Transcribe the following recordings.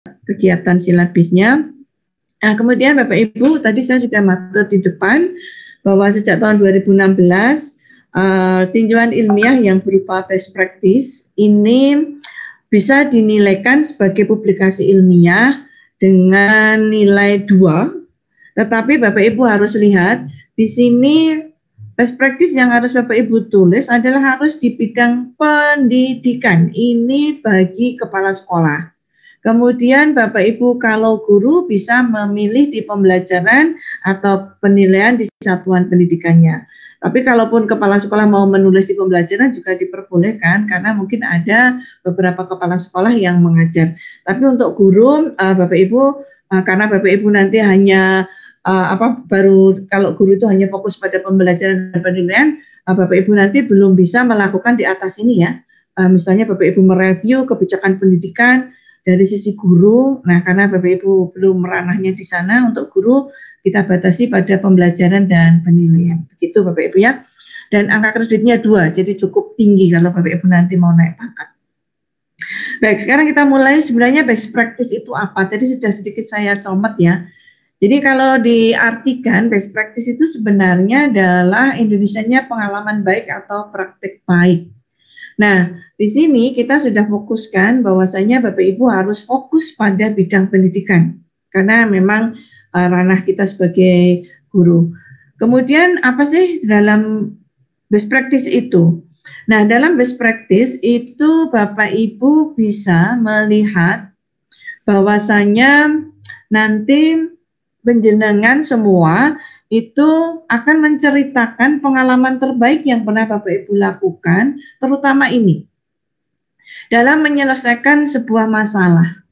kegiatan silabusnya. Nah, kemudian Bapak Ibu, tadi saya sudah matur di depan bahwa sejak tahun 2016 tinjauan ilmiah yang berupa best practice ini bisa dinilaikan sebagai publikasi ilmiah dengan nilai 2. Tetapi Bapak Ibu harus lihat di sini best practice yang harus Bapak Ibu tulis adalah harus di bidang pendidikan. Ini bagi kepala sekolah. Kemudian Bapak Ibu kalau guru bisa memilih di pembelajaran atau penilaian di satuan pendidikannya. Tapi kalaupun kepala sekolah mau menulis di pembelajaran juga diperbolehkan karena mungkin ada beberapa kepala sekolah yang mengajar. Tapi untuk guru Bapak Ibu karena Bapak Ibu nanti hanya baru kalau guru itu hanya fokus pada pembelajaran dan penilaian, Bapak Ibu nanti belum bisa melakukan di atas ini ya. Misalnya Bapak Ibu mereview kebijakan pendidikan dari sisi guru. Nah, karena Bapak Ibu belum ranahnya di sana, untuk guru kita batasi pada pembelajaran dan penilaian. Begitu Bapak Ibu ya. Dan angka kreditnya 2, jadi cukup tinggi kalau Bapak Ibu nanti mau naik pangkat. Baik, sekarang kita mulai. Sebenarnya best practice itu apa? Tadi sudah sedikit saya comot ya. Jadi kalau diartikan best practice itu sebenarnya adalah Indonesianya pengalaman baik atau praktik baik. Nah, di sini kita sudah fokuskan bahwasanya Bapak Ibu harus fokus pada bidang pendidikan karena memang ranah kita sebagai guru. Kemudian apa sih dalam best practice itu? Nah, dalam best practice itu Bapak Ibu bisa melihat bahwasanya nanti penjenengan semua itu akan menceritakan pengalaman terbaik yang pernah Bapak Ibu lakukan, terutama ini, dalam menyelesaikan sebuah masalah.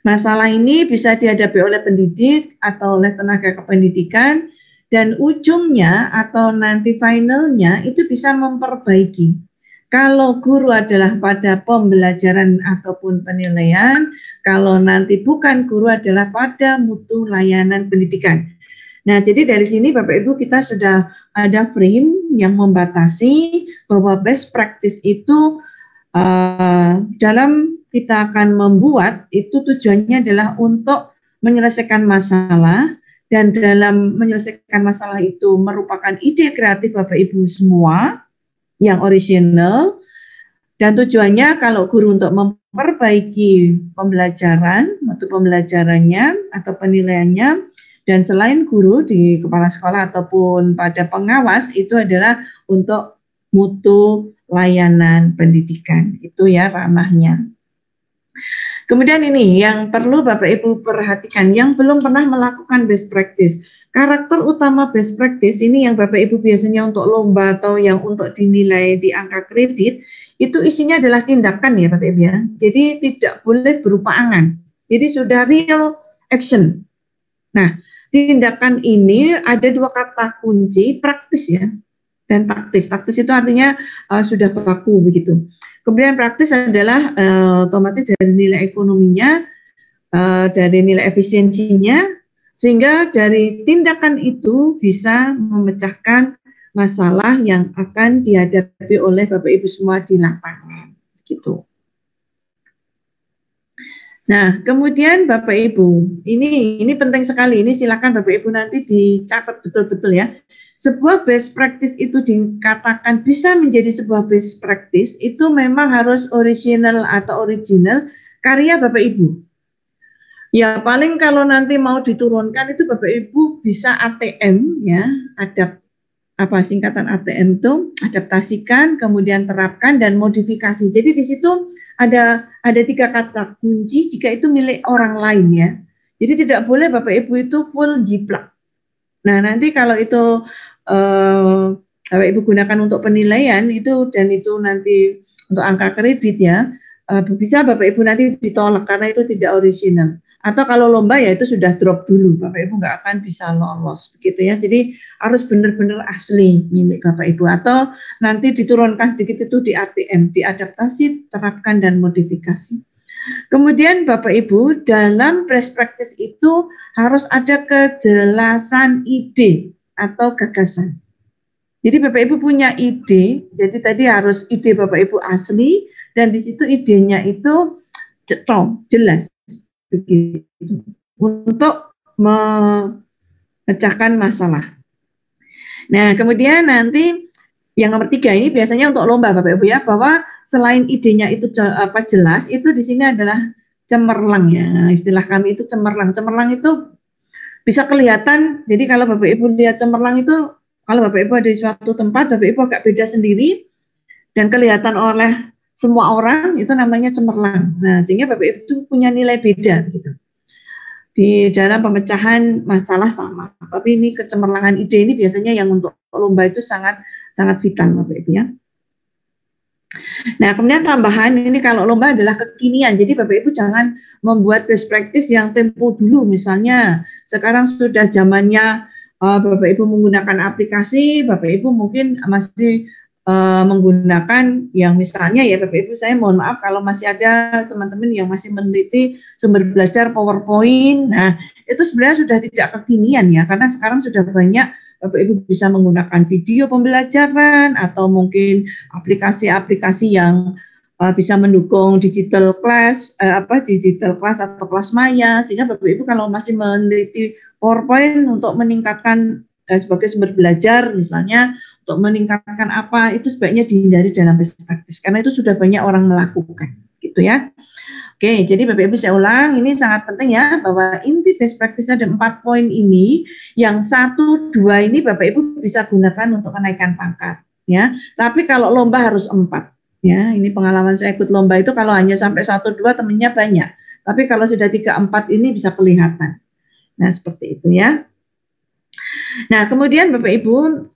Masalah ini bisa dihadapi oleh pendidik atau oleh tenaga kependidikan, dan ujungnya atau nanti finalnya itu bisa memperbaiki. Kalau guru adalah pada pembelajaran ataupun penilaian, kalau nanti bukan guru adalah pada mutu layanan pendidikan. Nah, jadi dari sini Bapak Ibu kita sudah ada frame yang membatasi bahwa best practice itu dalam kita akan membuat itu tujuannya adalah untuk menyelesaikan masalah, dan dalam menyelesaikan masalah itu merupakan ide kreatif Bapak Ibu semua yang original, dan tujuannya kalau guru untuk memperbaiki pembelajaran, mutu pembelajarannya atau penilaiannya. Dan selain guru di kepala sekolah ataupun pada pengawas itu adalah untuk mutu layanan pendidikan. Itu ya ranahnya. Kemudian ini yang perlu Bapak Ibu perhatikan yang belum pernah melakukan best practice. Karakter utama best practice ini yang Bapak Ibu biasanya untuk lomba atau yang untuk dinilai di angka kredit, itu isinya adalah tindakan ya Bapak Ibu ya. Jadi tidak boleh berupa angan. Jadi sudah real action. Nah, tindakan ini ada 2 kata kunci, praktis ya, dan taktis. Taktis itu artinya sudah baku begitu. Kemudian praktis adalah otomatis dari nilai ekonominya, dari nilai efisiensinya, sehingga dari tindakan itu bisa memecahkan masalah yang akan dihadapi oleh Bapak Ibu semua di lapangan. Gitu. Nah, kemudian Bapak Ibu, ini penting sekali. Ini silakan Bapak Ibu nanti dicatat betul-betul ya. Sebuah best practice itu dikatakan bisa menjadi sebuah best practice itu memang harus original karya Bapak Ibu. Ya, paling kalau nanti mau diturunkan itu Bapak Ibu bisa ATM ya, singkatan ATM itu adaptasikan, kemudian terapkan dan modifikasi. Jadi di situ ada 3 kata kunci jika itu milik orang lain ya. Jadi tidak boleh Bapak Ibu itu full jiplak. Nah, nanti kalau itu Bapak Ibu gunakan untuk penilaian itu, dan itu nanti untuk angka kredit ya, bisa Bapak Ibu nanti ditolak karena itu tidak original. Atau kalau lomba ya itu sudah drop dulu, Bapak Ibu nggak akan bisa lolos begitu ya. Jadi harus benar-benar asli milik Bapak Ibu, atau nanti diturunkan sedikit itu di ATM, diadaptasi, terapkan dan modifikasi. Kemudian Bapak Ibu dalam best practice itu harus ada kejelasan ide atau gagasan. Jadi Bapak Ibu punya ide, jadi tadi harus ide Bapak Ibu asli, dan di situ idenya itu jelas. begitu, untuk memecahkan masalah. Nah, kemudian nanti yang nomor 3 ini biasanya untuk lomba Bapak Ibu ya, bahwa selain idenya itu jelas, itu di sini adalah cemerlang ya. Istilah kami itu cemerlang. Cemerlang itu bisa kelihatan. Jadi kalau Bapak Ibu lihat cemerlang itu, kalau Bapak Ibu ada di suatu tempat, Bapak Ibu agak beda sendiri dan kelihatan oleh semua orang, itu namanya cemerlang. Nah, sehingga Bapak Ibu itu punya nilai beda gitu. Di dalam pemecahan masalah sama, tapi ini kecemerlangan ide ini biasanya yang untuk lomba itu sangat vital Bapak Ibu ya. Nah, kemudian tambahan ini kalau lomba adalah kekinian, jadi Bapak Ibu jangan membuat best practice yang tempo dulu, misalnya sekarang sudah zamannya Bapak Ibu menggunakan aplikasi, Bapak Ibu mungkin masih menggunakan yang misalnya ya Bapak Ibu, saya mohon maaf kalau masih ada teman-teman yang masih meneliti sumber belajar PowerPoint. Nah, itu sebenarnya sudah tidak kekinian ya, karena sekarang sudah banyak Bapak Ibu bisa menggunakan video pembelajaran atau mungkin aplikasi-aplikasi yang bisa mendukung digital class, digital class atau kelas maya, sehingga Bapak Ibu kalau masih meneliti PowerPoint untuk meningkatkan sebagai sumber belajar misalnya, untuk meningkatkan apa, itu sebaiknya dihindari dalam best practice karena itu sudah banyak orang melakukan gitu ya. Oke, jadi Bapak Ibu saya ulang, ini sangat penting ya, bahwa inti best practice ada 4 poin ini, yang 1, 2 ini Bapak Ibu bisa gunakan untuk kenaikan pangkat ya. Tapi kalau lomba harus 4 ya. Ini pengalaman saya ikut lomba itu kalau hanya sampai 1, 2 temennya banyak. Tapi kalau sudah 3, 4 ini bisa kelihatan. Nah, seperti itu ya. Nah, kemudian Bapak Ibu,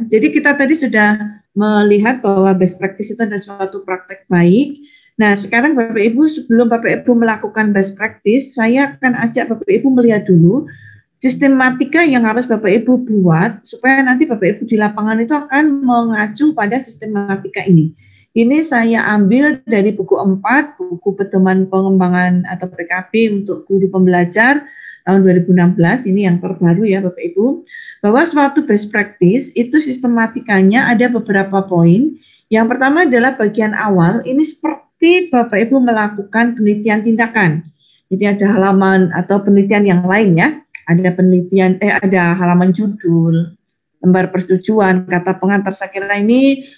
jadi kita tadi sudah melihat bahwa best practice itu adalah suatu praktek baik. Nah, sekarang Bapak Ibu, sebelum Bapak Ibu melakukan best practice, saya akan ajak Bapak Ibu melihat dulu sistematika yang harus Bapak Ibu buat, supaya nanti Bapak Ibu di lapangan itu akan mengacu pada sistematika ini. Ini saya ambil dari buku 4, buku pedoman pengembangan atau PKP untuk guru pembelajar, tahun 2016, ini yang terbaru ya Bapak Ibu, bahwa suatu best practice itu sistematikanya ada beberapa poin. Yang pertama adalah bagian awal, ini seperti Bapak Ibu melakukan penelitian tindakan. Jadi ada halaman atau penelitian yang lain ya, ada penelitian, ada halaman judul, lembar persetujuan, kata pengantar, saya kira ini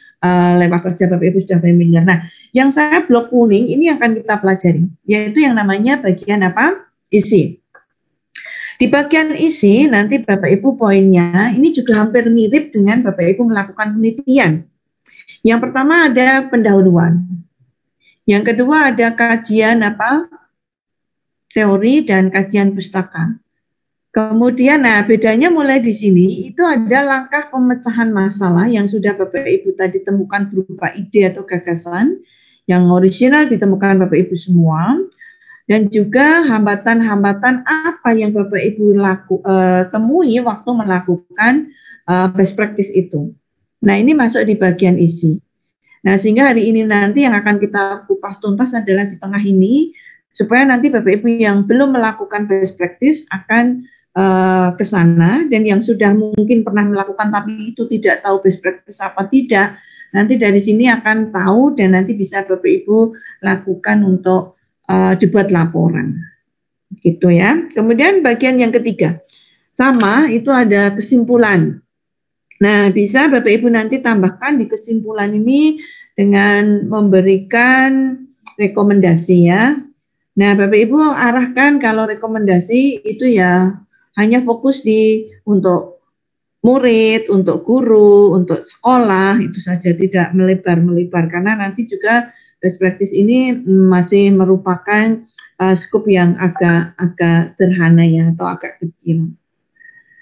lewat saja Bapak Ibu sudah familiar. Nah, yang saya blok kuning ini akan kita pelajari, yaitu yang namanya bagian apa? Isi. Di bagian isi, nanti Bapak Ibu poinnya, ini juga hampir mirip dengan Bapak Ibu melakukan penelitian. Yang pertama ada pendahuluan. Yang kedua ada kajian teori dan kajian pustaka. Kemudian, nah bedanya mulai di sini, itu ada langkah pemecahan masalah yang sudah Bapak Ibu tadi temukan berupa ide atau gagasan, yang original ditemukan Bapak Ibu semua. Dan juga hambatan-hambatan apa yang Bapak Ibu temui waktu melakukan best practice itu. Nah, ini masuk di bagian isi. Nah, sehingga hari ini nanti yang akan kita kupas tuntas adalah di tengah ini, supaya nanti Bapak Ibu yang belum melakukan best practice akan ke sana, dan yang sudah mungkin pernah melakukan tapi itu tidak tahu best practice apa tidak, nanti dari sini akan tahu dan nanti bisa Bapak Ibu lakukan untuk dibuat laporan, gitu ya. Kemudian bagian yang ketiga, sama itu ada kesimpulan. Nah, bisa Bapak Ibu nanti tambahkan di kesimpulan ini dengan memberikan rekomendasi ya. Nah, Bapak Ibu arahkan kalau rekomendasi itu ya hanya fokus untuk murid, untuk guru, untuk sekolah, itu saja, tidak melebar-melebar, karena nanti juga best practice ini masih merupakan skop yang agak sederhana ya, atau agak kecil.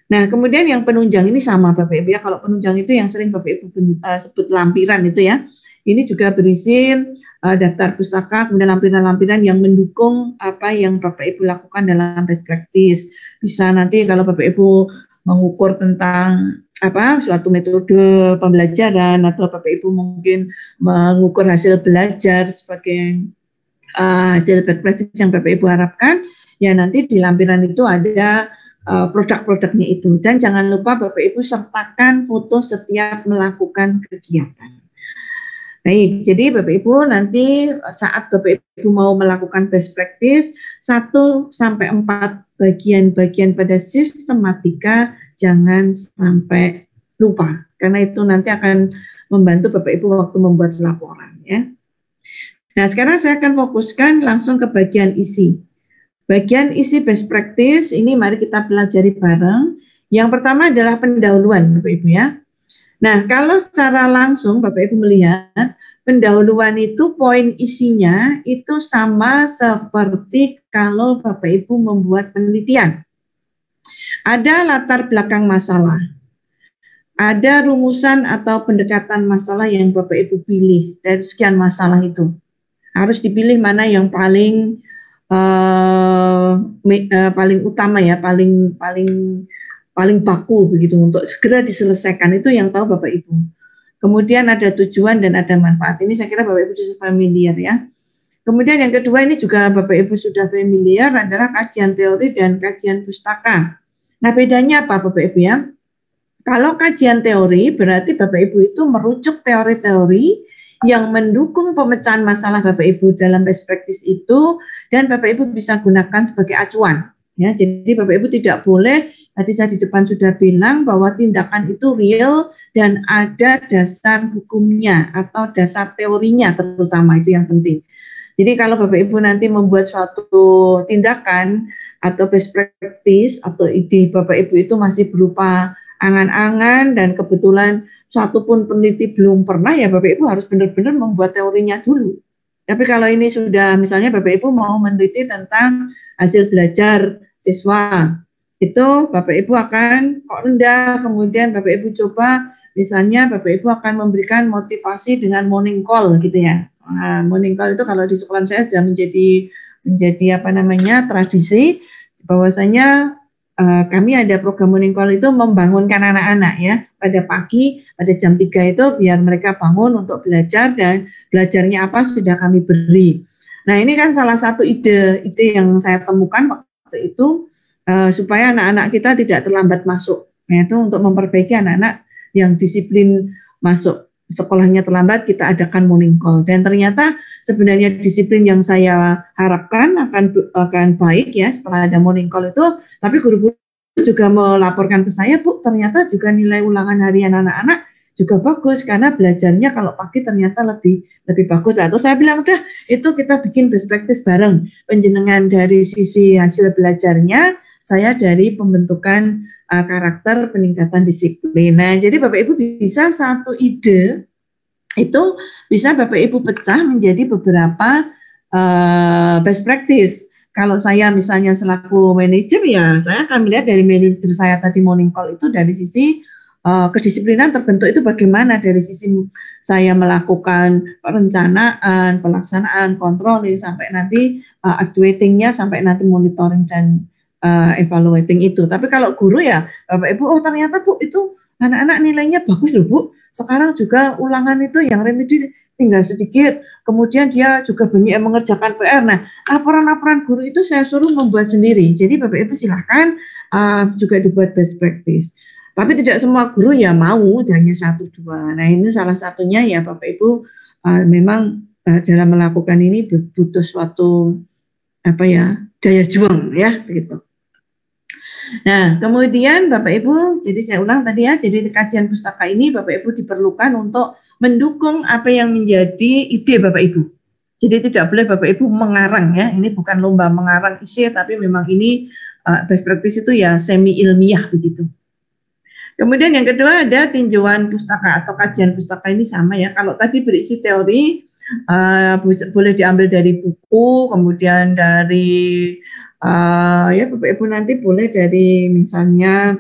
Nah, kemudian yang penunjang ini sama Bapak Ibu ya, kalau penunjang itu yang sering Bapak Ibu sebut lampiran itu ya, ini juga berisi daftar pustaka, kemudian lampiran-lampiran yang mendukung apa yang Bapak Ibu lakukan dalam best practice. Bisa nanti kalau Bapak Ibu mengukur tentang suatu metode pembelajaran, atau Bapak Ibu mungkin mengukur hasil belajar sebagai hasil best practice yang Bapak Ibu harapkan, ya nanti di lampiran itu ada produk-produknya itu. Dan jangan lupa Bapak Ibu sertakan foto setiap melakukan kegiatan. Baik, jadi Bapak Ibu nanti saat Bapak Ibu mau melakukan best practice 1 sampai 4 bagian-bagian pada sistematika jangan sampai lupa karena itu nanti akan membantu Bapak Ibu waktu membuat laporan ya. Nah, sekarang saya akan fokuskan langsung ke bagian isi. Bagian isi best practice ini mari kita pelajari bareng. Yang pertama adalah pendahuluan Bapak Ibu ya. Nah, kalau secara langsung Bapak Ibu melihat pendahuluan itu poin isinya itu sama seperti kalau Bapak Ibu membuat penelitian. Ada latar belakang masalah. Ada rumusan atau pendekatan masalah yang Bapak Ibu pilih dari sekian masalah itu. Harus dipilih mana yang paling paling utama ya, paling baku begitu untuk segera diselesaikan, itu yang tahu Bapak Ibu. Kemudian ada tujuan dan ada manfaat. Ini saya kira Bapak Ibu sudah familiar ya. Kemudian yang kedua ini juga Bapak Ibu sudah familiar adalah kajian teori dan kajian pustaka. Nah, bedanya apa Bapak Ibu ya? Kalau kajian teori berarti Bapak Ibu itu merujuk teori-teori yang mendukung pemecahan masalah Bapak Ibu dalam best practice itu dan Bapak Ibu bisa gunakan sebagai acuan. Ya, jadi Bapak Ibu tidak boleh, tadi saya di depan sudah bilang bahwa tindakan itu real dan ada dasar hukumnya atau dasar teorinya terutama, itu yang penting. Jadi kalau Bapak Ibu nanti membuat suatu tindakan atau best practice atau ide Bapak Ibu itu masih berupa angan-angan dan kebetulan suatu pun peneliti belum pernah, ya Bapak Ibu harus benar-benar membuat teorinya dulu. Tapi kalau ini sudah misalnya Bapak Ibu mau meneliti tentang hasil belajar siswa, itu Bapak Ibu akan kok rendah, kemudian Bapak Ibu coba misalnya Bapak Ibu akan memberikan motivasi dengan morning call gitu ya. Nah, morning call itu kalau di sekolah saya sudah menjadi apa namanya tradisi, bahwasanya kami ada program morning call itu membangunkan anak-anak ya pada pagi pada jam 3 itu biar mereka bangun untuk belajar dan belajarnya apa sudah kami beri. Nah, ini kan salah satu ide yang saya temukan waktu itu supaya anak-anak kita tidak terlambat masuk, yaitu untuk memperbaiki anak-anak yang disiplin masuk sekolahnya terlambat, kita adakan morning call. Dan ternyata sebenarnya disiplin yang saya harapkan akan baik ya setelah ada morning call itu, tapi guru-guru juga melaporkan ke saya, Bu, ternyata juga nilai ulangan harian anak-anak juga bagus karena belajarnya kalau pagi ternyata lebih bagus. Terus saya bilang udah itu kita bikin best practice bareng, penjenengan dari sisi hasil belajarnya, saya dari pembentukan karakter peningkatan disiplin. Nah, jadi Bapak Ibu bisa satu ide itu bisa Bapak Ibu pecah menjadi beberapa best practice. Kalau saya misalnya selaku manajer ya saya akan melihat dari manajer saya tadi morning call itu dari sisi kedisiplinan terbentuk itu bagaimana, dari sisi saya melakukan perencanaan, pelaksanaan, kontroling sampai nanti actuating-nya sampai nanti monitoring dan evaluating itu. Tapi kalau guru ya Bapak Ibu, oh ternyata Bu itu anak-anak nilainya bagus loh Bu. Sekarang juga ulangan itu yang remedi tinggal sedikit. Kemudian dia juga banyak yang mengerjakan PR. Nah, laporan-laporan guru itu saya suruh membuat sendiri. Jadi Bapak Ibu silahkan juga dibuat best practice. Tapi tidak semua guru ya mau, hanya 1-2. Nah, ini salah satunya ya Bapak Ibu memang dalam melakukan ini butuh suatu daya juang ya begitu. Nah, kemudian Bapak Ibu, jadi saya ulang tadi ya, jadi kajian pustaka ini Bapak Ibu diperlukan untuk mendukung apa yang menjadi ide Bapak Ibu. Jadi tidak boleh Bapak Ibu mengarang ya, ini bukan lomba mengarang isi, tapi memang ini best practice itu ya semi ilmiah begitu. Kemudian yang kedua ada tinjauan pustaka atau kajian pustaka, ini sama ya, kalau tadi berisi teori, boleh diambil dari buku, kemudian dari ya Bapak Ibu nanti boleh dari misalnya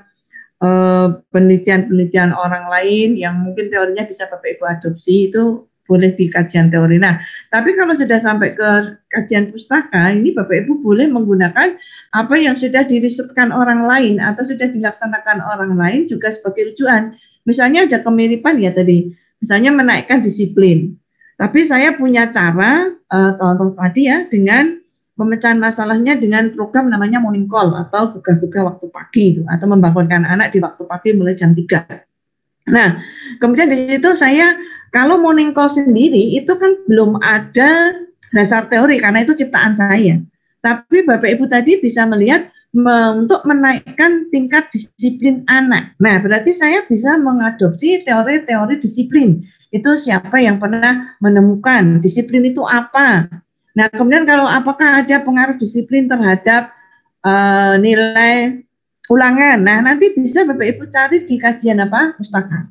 penelitian-penelitian orang lain yang mungkin teorinya bisa Bapak Ibu adopsi, itu boleh di kajian teori. Nah, tapi kalau sudah sampai ke kajian pustaka, ini Bapak Ibu boleh menggunakan apa yang sudah dirisetkan orang lain atau sudah dilaksanakan orang lain juga sebagai rujukan. Misalnya ada kemiripan ya tadi, misalnya menaikkan disiplin. Tapi saya punya cara, contoh tadi ya, dengan pemecahan masalahnya dengan program namanya morning call atau buka-buka waktu pagi itu, atau membangunkan anak di waktu pagi mulai jam 3. Nah, kemudian di situ saya Kalau morning call sendiri itu kan belum ada dasar teori karena itu ciptaan saya. Tapi Bapak Ibu tadi bisa melihat untuk menaikkan tingkat disiplin anak. Nah, berarti saya bisa mengadopsi teori-teori disiplin. Itu siapa yang pernah menemukan disiplin itu apa? Nah, kemudian kalau apakah ada pengaruh disiplin terhadap nilai ulangan. Nah, nanti bisa Bapak Ibu cari di kajian apa? Pustaka.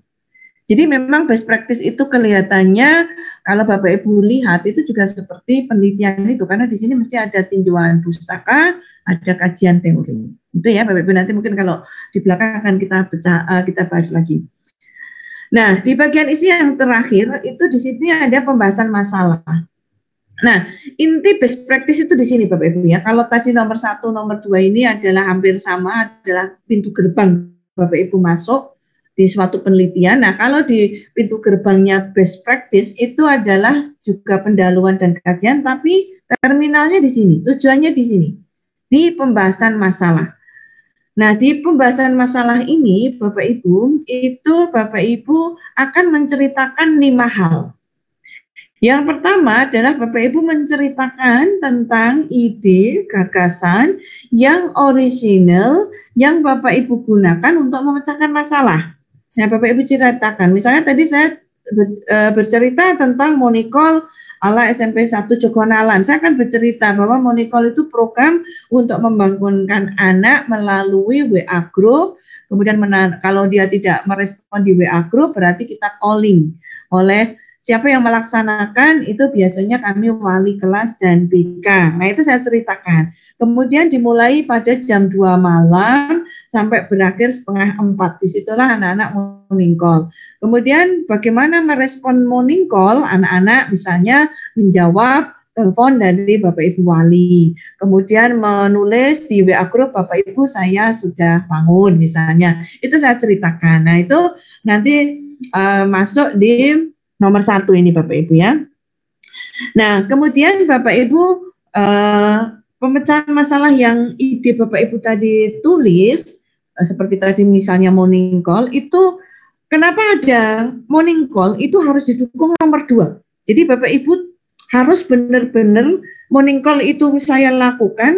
Jadi memang best practice itu kelihatannya kalau Bapak Ibu lihat itu juga seperti penelitian itu karena di sini mesti ada tinjauan pustaka, ada kajian teori. Itu ya Bapak Ibu, nanti mungkin kalau di belakang akan kita bahas lagi. Nah, di bagian isi yang terakhir itu di sini ada pembahasan masalah. Nah, inti best practice itu di sini Bapak Ibu ya. Kalau tadi nomor 1, nomor 2 ini adalah hampir sama, adalah pintu gerbang Bapak Ibu masuk di suatu penelitian. Nah, kalau di pintu gerbangnya best practice itu adalah juga pendahuluan dan kajian, tapi terminalnya di sini, tujuannya di sini, di pembahasan masalah. Nah, di pembahasan masalah ini, Bapak Ibu, itu Bapak Ibu akan menceritakan 5 hal. Yang pertama adalah Bapak Ibu menceritakan tentang ide, gagasan yang orisinal yang Bapak Ibu gunakan untuk memecahkan masalah. Nah, Bapak Ibu ceritakan, misalnya tadi saya bercerita tentang Monicol ala SMP 1 Jogonalan. Saya akan bercerita bahwa Monicol itu program untuk membangunkan anak melalui WA group. Kemudian kalau dia tidak merespon di WA group, berarti kita calling oleh siapa yang melaksanakan. Itu biasanya kami wali kelas dan BK. Nah, itu saya ceritakan. Kemudian dimulai pada jam 2 malam sampai berakhir setengah 4. Disitulah anak-anak morning call. Kemudian bagaimana merespon morning call, anak-anak misalnya menjawab telepon dari Bapak Ibu wali. Kemudian menulis di WA group, Bapak Ibu saya sudah bangun misalnya. Itu saya ceritakan. Nah, itu nanti masuk di nomor 1 ini Bapak Ibu ya. Nah, kemudian Bapak Ibu pemecahan masalah yang ide Bapak Ibu tadi tulis, seperti tadi misalnya morning call, itu kenapa ada morning call itu harus didukung nomor 2. Jadi Bapak Ibu harus benar-benar morning call itu saya lakukan.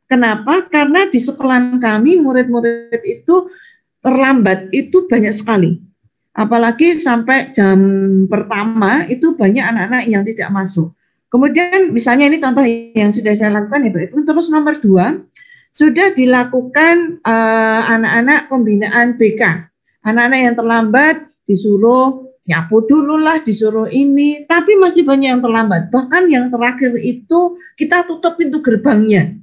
Kenapa? Karena di sekolah kami murid-murid itu terlambat itu banyak sekali. Apalagi sampai jam pertama itu banyak anak-anak yang tidak masuk. Kemudian misalnya ini contoh yang sudah saya lakukan ya Pak Ibu. Terus nomor 2 sudah dilakukan anak-anak pembinaan BK. Anak-anak yang terlambat disuruh nyapu dulu lah, disuruh ini, tapi masih banyak yang terlambat. Bahkan yang terakhir itu kita tutup pintu gerbangnya.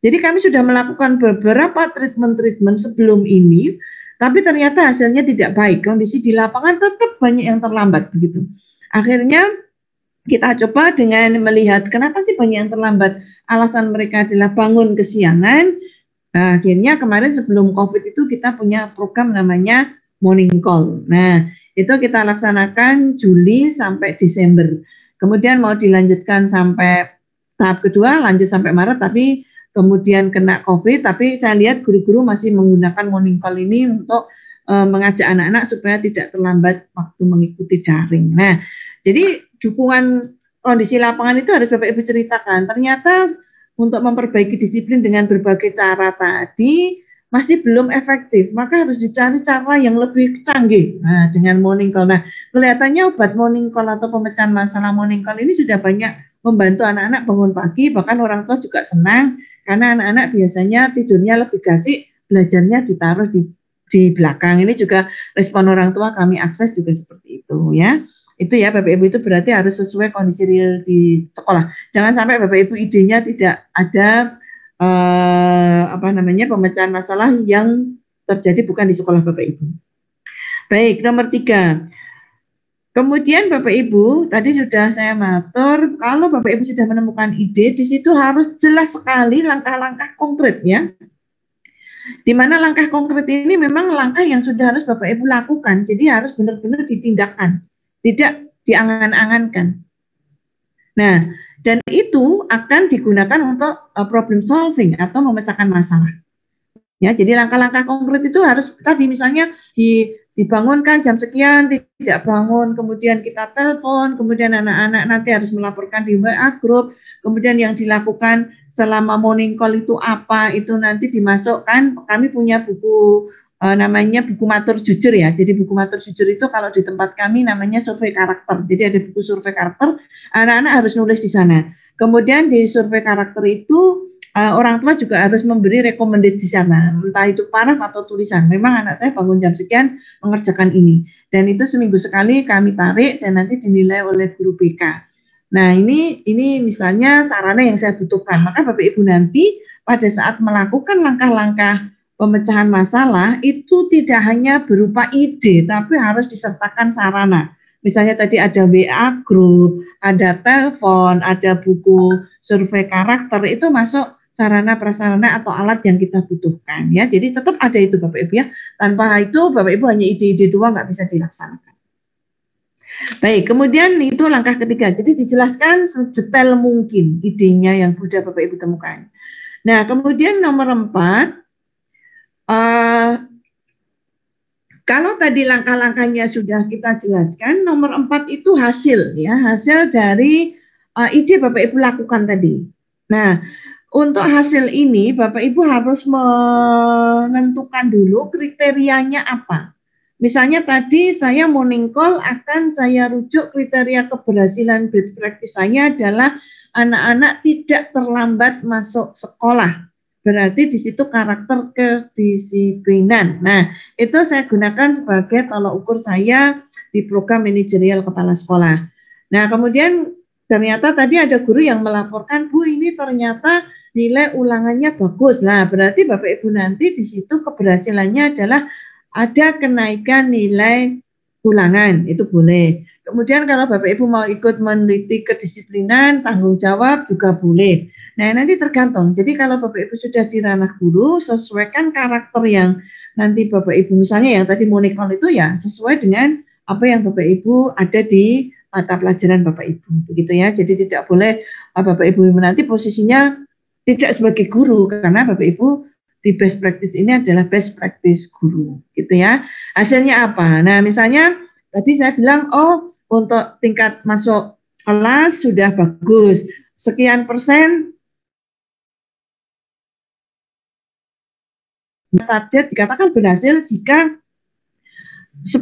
Jadi kami sudah melakukan beberapa treatment sebelum ini, tapi ternyata hasilnya tidak baik. Kondisi di lapangan tetap banyak yang terlambat begitu. Akhirnya kita coba dengan melihat kenapa sih banyak yang terlambat. Alasan mereka adalah bangun kesiangan. Nah, akhirnya kemarin sebelum COVID itu kita punya program namanya morning call. Nah, itu kita laksanakan Juli sampai Desember. Kemudian mau dilanjutkan sampai tahap kedua, lanjut sampai Maret, tapi kemudian kena COVID. Tapi saya lihat guru-guru masih menggunakan morning call ini untuk mengajak anak-anak supaya tidak terlambat waktu mengikuti daring. Nah, jadi dukungan kondisi lapangan itu harus Bapak Ibu ceritakan. Ternyata untuk memperbaiki disiplin dengan berbagai cara tadi masih belum efektif, maka harus dicari cara yang lebih canggih. Nah, dengan morning call. Nah, kelihatannya obat morning call atau pemecahan masalah morning call ini sudah banyak membantu anak-anak bangun pagi, bahkan orang tua juga senang karena anak-anak biasanya tidurnya lebih gasik, belajarnya ditaruh di belakang. Ini juga respon orang tua kami akses juga seperti itu ya. Itu ya Bapak Ibu, itu berarti harus sesuai kondisi real di sekolah. Jangan sampai Bapak Ibu idenya tidak ada pemecahan masalah yang terjadi bukan di sekolah Bapak Ibu. Baik, nomor 3. Kemudian Bapak Ibu, tadi sudah saya matur, kalau Bapak Ibu sudah menemukan ide, di situ harus jelas sekali langkah-langkah konkret ya. Di mana langkah konkret ini memang langkah yang sudah harus Bapak Ibu lakukan, jadi harus benar-benar ditindakkan, tidak diangan-angankan. Nah, dan itu akan digunakan untuk problem solving atau memecahkan masalah. Ya, jadi langkah-langkah konkret itu harus tadi misalnya di dibangunkan jam sekian, tidak bangun, kemudian kita telepon, kemudian anak-anak nanti harus melaporkan di WA group, kemudian yang dilakukan selama morning call itu apa, itu nanti dimasukkan. Kami punya buku namanya buku matur jujur ya. Jadi buku matur jujur itu kalau di tempat kami namanya survei karakter. Jadi ada buku survei karakter, anak-anak harus nulis di sana. Kemudian di survei karakter itu orang tua juga harus memberi recommended di sana, entah itu paraf atau tulisan. Memang anak saya bangun jam sekian mengerjakan ini, dan itu seminggu sekali kami tarik dan nanti dinilai oleh guru BK. Nah ini misalnya sarana yang saya butuhkan. Maka Bapak Ibu nanti pada saat melakukan langkah-langkah pemecahan masalah itu tidak hanya berupa ide, tapi harus disertakan sarana. Misalnya tadi ada WA group, ada telepon, ada buku survei karakter, itu masuk sarana prasarana atau alat yang kita butuhkan ya. Jadi tetap ada itu Bapak Ibu ya. Tanpa itu Bapak Ibu hanya ide-ide doang nggak bisa dilaksanakan. Baik, kemudian itu langkah ketiga. Jadi dijelaskan sedetail mungkin idenya yang sudah Bapak Ibu temukan. Nah, kemudian nomor 4, kalau tadi langkah-langkahnya sudah kita jelaskan, nomor 4 itu hasil ya, hasil dari ide Bapak Ibu lakukan tadi. Nah, untuk hasil ini Bapak Ibu harus menentukan dulu kriterianya apa. Misalnya tadi saya morning call akan saya rujuk kriteria keberhasilan best practice saya adalah anak-anak tidak terlambat masuk sekolah. Berarti di situ karakter kedisiplinan. Nah, itu saya gunakan sebagai tolak ukur saya di program manajerial kepala sekolah. Nah, kemudian ternyata tadi ada guru yang melaporkan, Bu, ini ternyata nilai ulangannya bagus. Nah, berarti Bapak Ibu nanti di situ keberhasilannya adalah ada kenaikan nilai ulangan, itu boleh. Kemudian kalau Bapak Ibu mau ikut meneliti kedisiplinan, tanggung jawab juga boleh. Nah, nanti tergantung. Jadi kalau Bapak Ibu sudah di ranah guru, sesuaikan karakter yang nanti Bapak Ibu, misalnya yang tadi monikol itu ya sesuai dengan apa yang Bapak Ibu ada di mata pelajaran Bapak Ibu, begitu ya. Jadi tidak boleh Bapak Ibu nanti posisinya tidak sebagai guru, karena Bapak Ibu di best practice ini adalah best practice guru, gitu ya. Hasilnya apa? Nah, misalnya tadi saya bilang, oh untuk tingkat masuk kelas sudah bagus, sekian persen target dikatakan berhasil jika 10%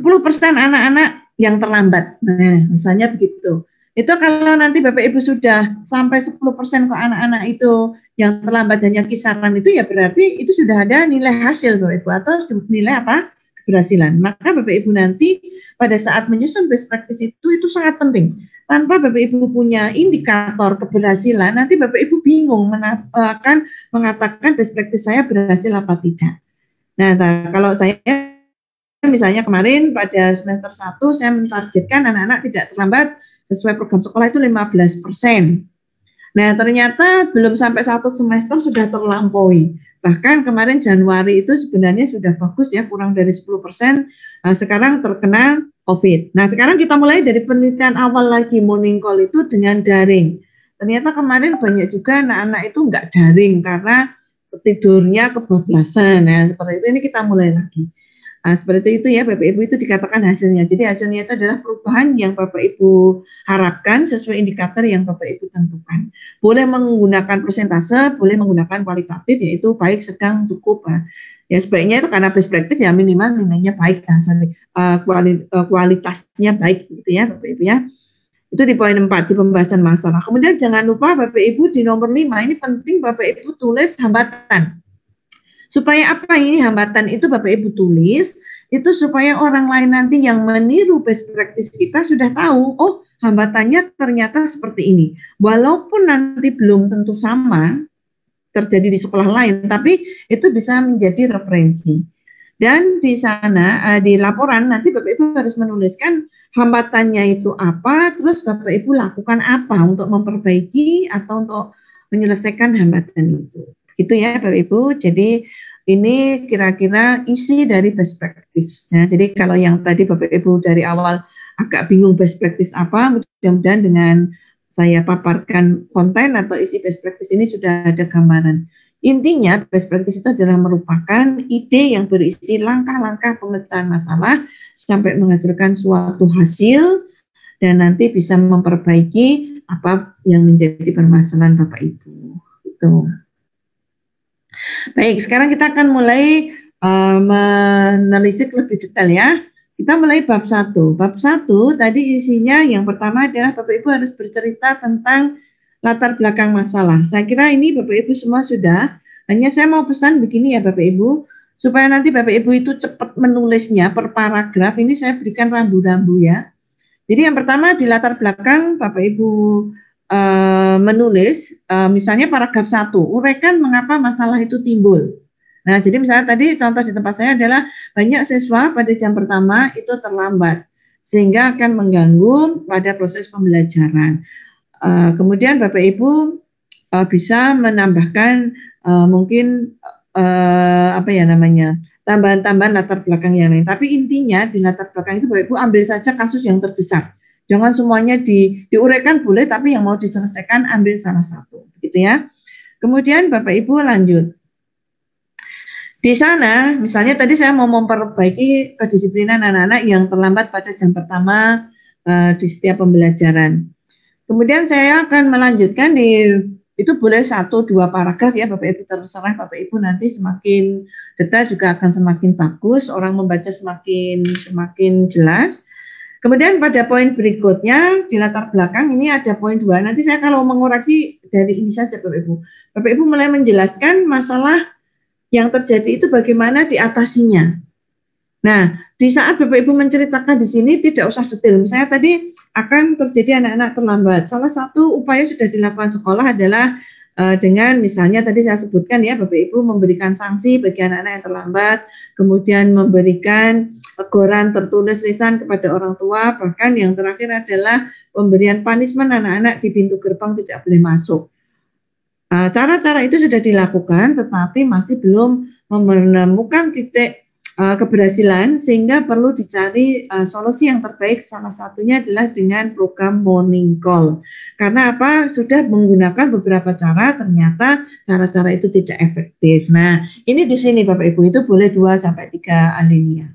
anak-anak yang terlambat. Nah, misalnya begitu. Itu kalau nanti Bapak Ibu sudah sampai 10% ke anak-anak itu yang terlambat dan yang kisaran itu, ya berarti itu sudah ada nilai hasil Bapak Ibu atau nilai apa? Keberhasilan. Maka Bapak Ibu nanti pada saat menyusun best practice itu sangat penting. Tanpa Bapak Ibu punya indikator keberhasilan, nanti Bapak Ibu bingung akan mengatakan best practice saya berhasil apa tidak. Nah, kalau saya misalnya kemarin pada semester 1 saya mentargetkan anak-anak tidak terlambat sesuai program sekolah itu 15%. Nah, ternyata belum sampai 1 semester sudah terlampaui. Bahkan kemarin Januari itu sebenarnya sudah bagus ya, kurang dari 10%. Sekarang terkena COVID. Nah, sekarang kita mulai dari penelitian awal lagi morning call itu dengan daring. Ternyata kemarin banyak juga anak-anak itu enggak daring karena tidurnya kebablasan. Nah, seperti itu ini kita mulai lagi. Nah, seperti itu ya Bapak Ibu, itu dikatakan hasilnya. Jadi hasilnya itu adalah perubahan yang Bapak Ibu harapkan sesuai indikator yang Bapak Ibu tentukan. Boleh menggunakan persentase, boleh menggunakan kualitatif, yaitu baik, sedang, cukup. Ya sebaiknya itu karena best practice ya minimal nilainya baik, kualitasnya baik gitu ya Bapak Ibu ya. Itu di poin 4 di pembahasan masalah. Kemudian jangan lupa Bapak Ibu di nomor 5 ini penting Bapak Ibu tulis hambatan. Supaya apa ini hambatan itu Bapak Ibu tulis, itu supaya orang lain nanti yang meniru best practice kita sudah tahu, oh hambatannya ternyata seperti ini. Walaupun nanti belum tentu sama terjadi di sekolah lain, tapi itu bisa menjadi referensi. Dan di sana, di laporan nanti Bapak Ibu harus menuliskan hambatannya itu apa, terus Bapak Ibu lakukan apa untuk memperbaiki atau untuk menyelesaikan hambatan itu. Gitu ya Bapak Ibu. Jadi ini kira-kira isi dari best practice. Nah, jadi kalau yang tadi Bapak Ibu dari awal agak bingung best practice apa, mudah-mudahan dengan saya paparkan konten atau isi best practice ini sudah ada gambaran. Intinya best practice itu adalah merupakan ide yang berisi langkah-langkah pemecahan masalah sampai menghasilkan suatu hasil dan nanti bisa memperbaiki apa yang menjadi permasalahan Bapak Ibu. Itu. Baik, sekarang kita akan mulai menelisik lebih detail ya. Kita mulai bab 1. Bab 1 tadi isinya yang pertama adalah Bapak Ibu harus bercerita tentang latar belakang masalah. Saya kira ini Bapak Ibu semua sudah. Hanya saya mau pesan begini ya Bapak Ibu, supaya nanti Bapak Ibu itu cepat menulisnya per paragraf. Ini saya berikan rambu-rambu ya. Jadi yang pertama di latar belakang Bapak Ibu menulis, misalnya paragraf 1, uraikan mengapa masalah itu timbul. Nah, jadi misalnya tadi contoh di tempat saya adalah banyak siswa pada jam pertama itu terlambat, sehingga akan mengganggu pada proses pembelajaran. Kemudian Bapak Ibu bisa menambahkan mungkin apa ya namanya, tambahan-tambahan latar belakang yang lain. Tapi intinya di latar belakang itu Bapak Ibu ambil saja kasus yang terbesar. Jangan semuanya diuraikan boleh, tapi yang mau diselesaikan ambil salah satu, gitu ya. Kemudian Bapak Ibu lanjut. Di sana, misalnya tadi saya mau memperbaiki kedisiplinan anak-anak yang terlambat pada jam pertama di setiap pembelajaran. Kemudian saya akan melanjutkan itu boleh 1-2 paragraf ya Bapak Ibu, terserah Bapak Ibu, nanti semakin detail juga akan semakin bagus, orang membaca semakin jelas. Kemudian pada poin berikutnya di latar belakang ini ada poin 2. Nanti saya kalau mengoreksi dari ini saja Bapak Ibu. Bapak Ibu mulai menjelaskan masalah yang terjadi itu bagaimana diatasinya. Nah, di saat Bapak Ibu menceritakan di sini tidak usah detail. Misalnya tadi akan terjadi anak-anak terlambat. Salah satu upaya sudah dilakukan sekolah adalah dengan misalnya tadi saya sebutkan ya Bapak Ibu memberikan sanksi bagi anak-anak yang terlambat, kemudian memberikan teguran tertulis lisan kepada orang tua, bahkan yang terakhir adalah pemberian punishment anak-anak di pintu gerbang tidak boleh masuk. Cara-cara itu sudah dilakukan tetapi masih belum menemukan titik keberhasilan sehingga perlu dicari solusi yang terbaik. Salah satunya adalah dengan program morning call. Karena apa? Sudah menggunakan beberapa cara, ternyata cara-cara itu tidak efektif. Nah, ini di sini Bapak Ibu itu boleh 2-3 alinea.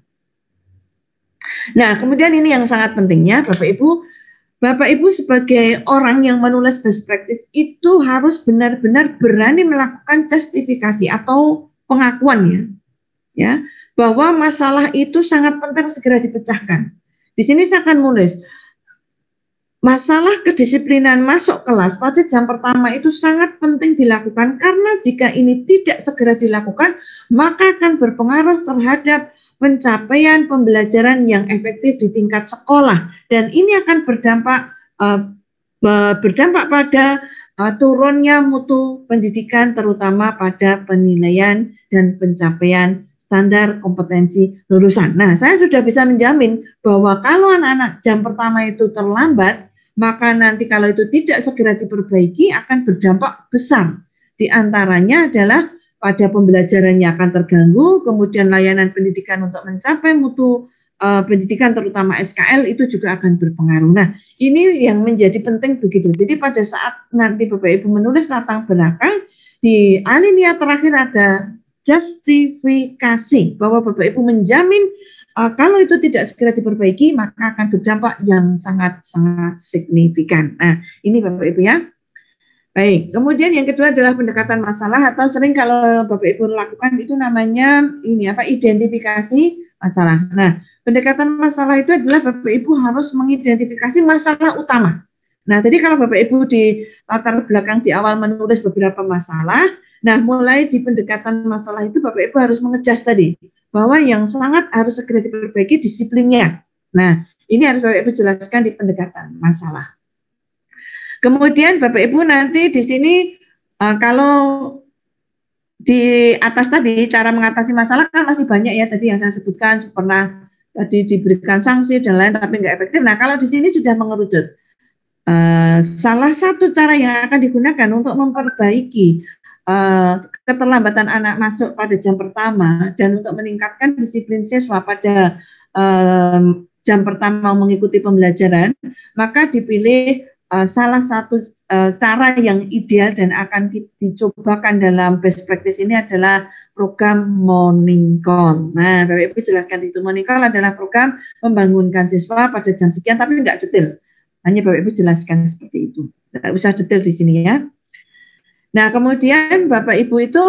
Nah, kemudian ini yang sangat pentingnya Bapak Ibu sebagai orang yang menulis best practice itu harus benar-benar berani melakukan justifikasi atau pengakuan ya, bahwa masalah itu sangat penting segera dipecahkan. Di sini saya akan menulis, masalah kedisiplinan masuk kelas pada jam pertama itu sangat penting dilakukan karena jika ini tidak segera dilakukan, maka akan berpengaruh terhadap pencapaian pembelajaran yang efektif di tingkat sekolah dan ini akan berdampak pada turunnya mutu pendidikan terutama pada penilaian dan pencapaian standar kompetensi lulusan. Nah, saya sudah bisa menjamin bahwa kalau anak-anak jam pertama itu terlambat, maka nanti kalau itu tidak segera diperbaiki akan berdampak besar. Di antaranya adalah pada pembelajarannya akan terganggu, kemudian layanan pendidikan untuk mencapai mutu pendidikan terutama SKL itu juga akan berpengaruh. Nah, ini yang menjadi penting begitu. Jadi pada saat nanti Bapak Ibu menulis latar belakang, di alinea terakhir ada justifikasi bahwa Bapak Ibu menjamin kalau itu tidak segera diperbaiki maka akan berdampak yang sangat-sangat signifikan. Nah, ini Bapak Ibu ya. Baik, kemudian yang kedua adalah pendekatan masalah atau sering kalau Bapak Ibu lakukan itu namanya identifikasi masalah. Nah, pendekatan masalah itu adalah Bapak Ibu harus mengidentifikasi masalah utama. Nah, tadi kalau Bapak Ibu di latar belakang di awal menulis beberapa masalah, nah mulai di pendekatan masalah itu Bapak Ibu harus mengejas tadi bahwa yang sangat harus segera diperbaiki disiplinnya. Nah, ini harus Bapak Ibu jelaskan di pendekatan masalah. Kemudian Bapak Ibu nanti di sini kalau di atas tadi cara mengatasi masalah kan masih banyak ya tadi yang saya sebutkan pernah tadi diberikan sanksi dan lain tapi nggak efektif. Nah, kalau di sini sudah mengerucut. Salah satu cara yang akan digunakan untuk memperbaiki keterlambatan anak masuk pada jam pertama dan untuk meningkatkan disiplin siswa pada jam pertama mengikuti pembelajaran, maka dipilih salah satu cara yang ideal dan akan dicobakan dalam best practice ini adalah program morning call. Nah, Bapak Ibu jelaskan di situ. Morning call adalah program membangunkan siswa pada jam sekian, tapi nggak detail. Hanya Bapak Ibu jelaskan seperti itu. Nggak usah detail di sini ya. Nah, kemudian Bapak Ibu itu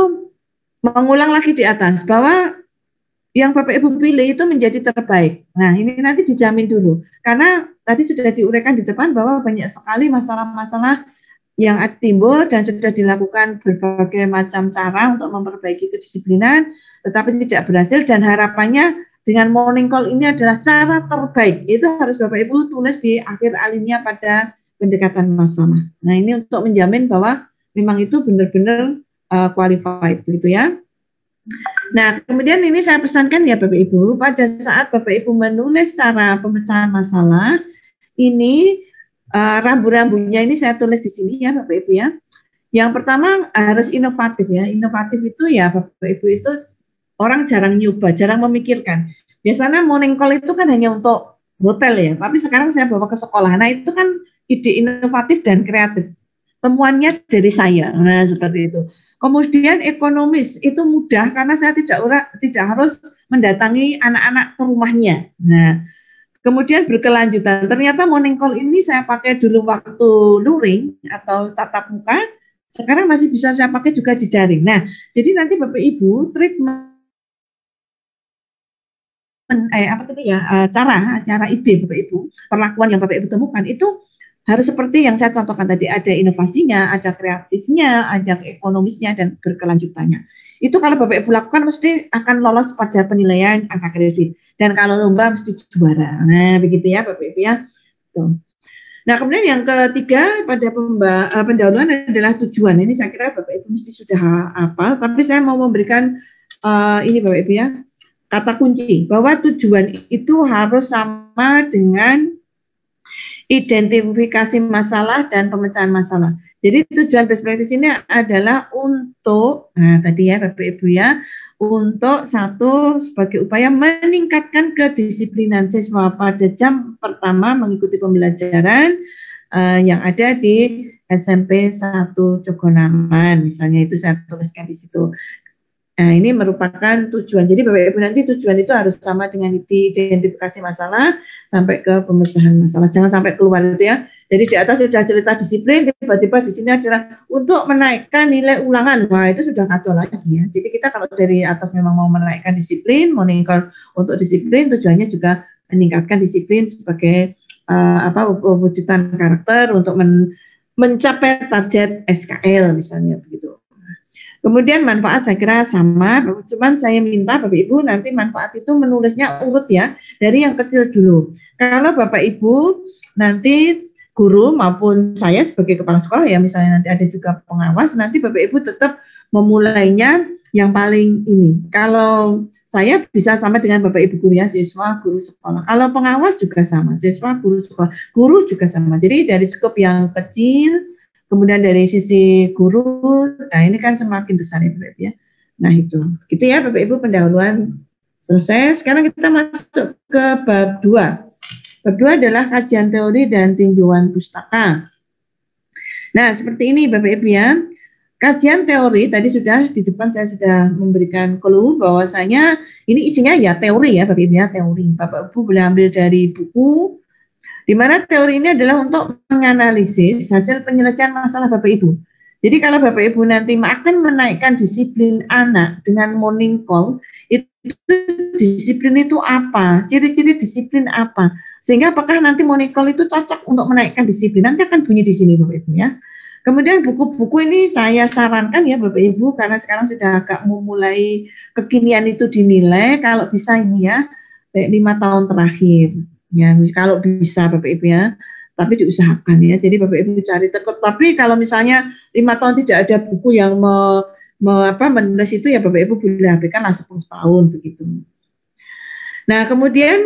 mengulang lagi di atas bahwa yang Bapak Ibu pilih itu menjadi terbaik. Nah, ini nanti dijamin dulu. Karena tadi sudah diuraikan di depan bahwa banyak sekali masalah-masalah yang timbul dan sudah dilakukan berbagai macam cara untuk memperbaiki kedisiplinan, tetapi tidak berhasil, dan harapannya dengan morning call ini adalah cara terbaik. Itu harus Bapak Ibu tulis di akhir alinea pada pendekatan masalah. Nah, ini untuk menjamin bahwa memang itu benar-benar qualified gitu ya. Nah, kemudian ini saya pesankan ya Bapak Ibu, pada saat Bapak Ibu menulis cara pemecahan masalah, ini rambu-rambunya ini saya tulis di sini ya Bapak Ibu ya. Yang pertama harus inovatif ya. Inovatif itu ya Bapak Ibu itu orang jarang nyoba, jarang memikirkan. Biasanya morning call itu kan hanya untuk hotel ya, tapi sekarang saya bawa ke sekolah. Nah, itu kan ide inovatif dan kreatif. Temuannya dari saya. Nah, seperti itu. Kemudian ekonomis itu mudah karena saya tidak harus mendatangi anak-anak ke rumahnya. Nah, kemudian berkelanjutan. Ternyata morning call ini saya pakai dulu waktu luring atau tatap muka. Sekarang masih bisa saya pakai juga di daring. Nah, jadi nanti Bapak Ibu treatment cara ide Bapak Ibu, perlakuan yang Bapak Ibu temukan itu harus seperti yang saya contohkan tadi, ada inovasinya, ada kreatifnya, ada ekonomisnya, dan berkelanjutannya. Itu kalau Bapak Ibu lakukan mesti akan lolos pada penilaian angka kredit. Dan kalau lomba mesti juara. Nah, begitu ya Bapak Ibu ya. Tuh. Nah, kemudian yang ketiga pada pendahuluan adalah tujuan. Ini saya kira Bapak Ibu mesti sudah hafal, tapi saya mau memberikan ini Bapak Ibu ya, kata kunci bahwa tujuan itu harus sama dengan identifikasi masalah dan pemecahan masalah. Jadi tujuan best practice ini adalah untuk, nah tadi ya Bapak Ibu ya, untuk satu sebagai upaya meningkatkan kedisiplinan siswa pada jam pertama mengikuti pembelajaran yang ada di SMP 1 Cogonalan, misalnya itu saya tuliskan di situ. Nah, ini merupakan tujuan. Jadi Bapak Ibu nanti tujuan itu harus sama dengan identifikasi masalah sampai ke pemecahan masalah. Jangan sampai keluar itu ya. Jadi di atas sudah cerita disiplin, tiba-tiba di sini adalah untuk menaikkan nilai ulangan. Wah, itu sudah kacau lagi ya. Jadi kita kalau dari atas memang mau menaikkan disiplin, meningkatkan untuk disiplin, tujuannya juga meningkatkan disiplin sebagai wujudkan karakter untuk mencapai target SKL misalnya begitu. Kemudian manfaat saya kira sama, cuman saya minta Bapak Ibu nanti manfaat itu menulisnya urut ya, dari yang kecil dulu. Kalau Bapak Ibu nanti guru maupun saya sebagai kepala sekolah ya, misalnya nanti ada juga pengawas, nanti Bapak Ibu tetap memulainya yang paling ini. Kalau saya bisa sama dengan Bapak Ibu guru ya, siswa, guru sekolah. Kalau pengawas juga sama, siswa, guru sekolah, guru juga sama. Jadi dari skop yang kecil, kemudian dari sisi guru, nah ini kan semakin besar ya Bapak Ibu ya. Nah itu, gitu ya Bapak Ibu pendahuluan selesai. Sekarang kita masuk ke bab 2. Bab 2 adalah kajian teori dan tinjauan pustaka. Nah seperti ini Bapak Ibu ya. Kajian teori tadi sudah di depan saya sudah memberikan clue bahwasanya ini isinya ya teori ya Bapak Ibu ya, teori. Bapak Ibu boleh ambil dari buku, di mana teori ini adalah untuk menganalisis hasil penyelesaian masalah Bapak Ibu. Jadi kalau Bapak Ibu nanti akan menaikkan disiplin anak dengan morning call, itu disiplin itu apa? Ciri-ciri disiplin apa? Sehingga apakah nanti morning call itu cocok untuk menaikkan disiplin? Nanti akan bunyi di sini Bapak Ibu ya. Kemudian buku-buku ini saya sarankan ya Bapak Ibu, karena sekarang sudah agak memulai kekinian itu dinilai, kalau bisa ini ya, 5 tahun terakhir. Ya, kalau bisa Bapak Ibu ya, tapi diusahakan ya. Jadi Bapak Ibu cari tetap. Tapi kalau misalnya 5 tahun tidak ada buku yang menulis itu ya Bapak Ibu boleh habiskanlah 10 tahun begitu. Nah kemudian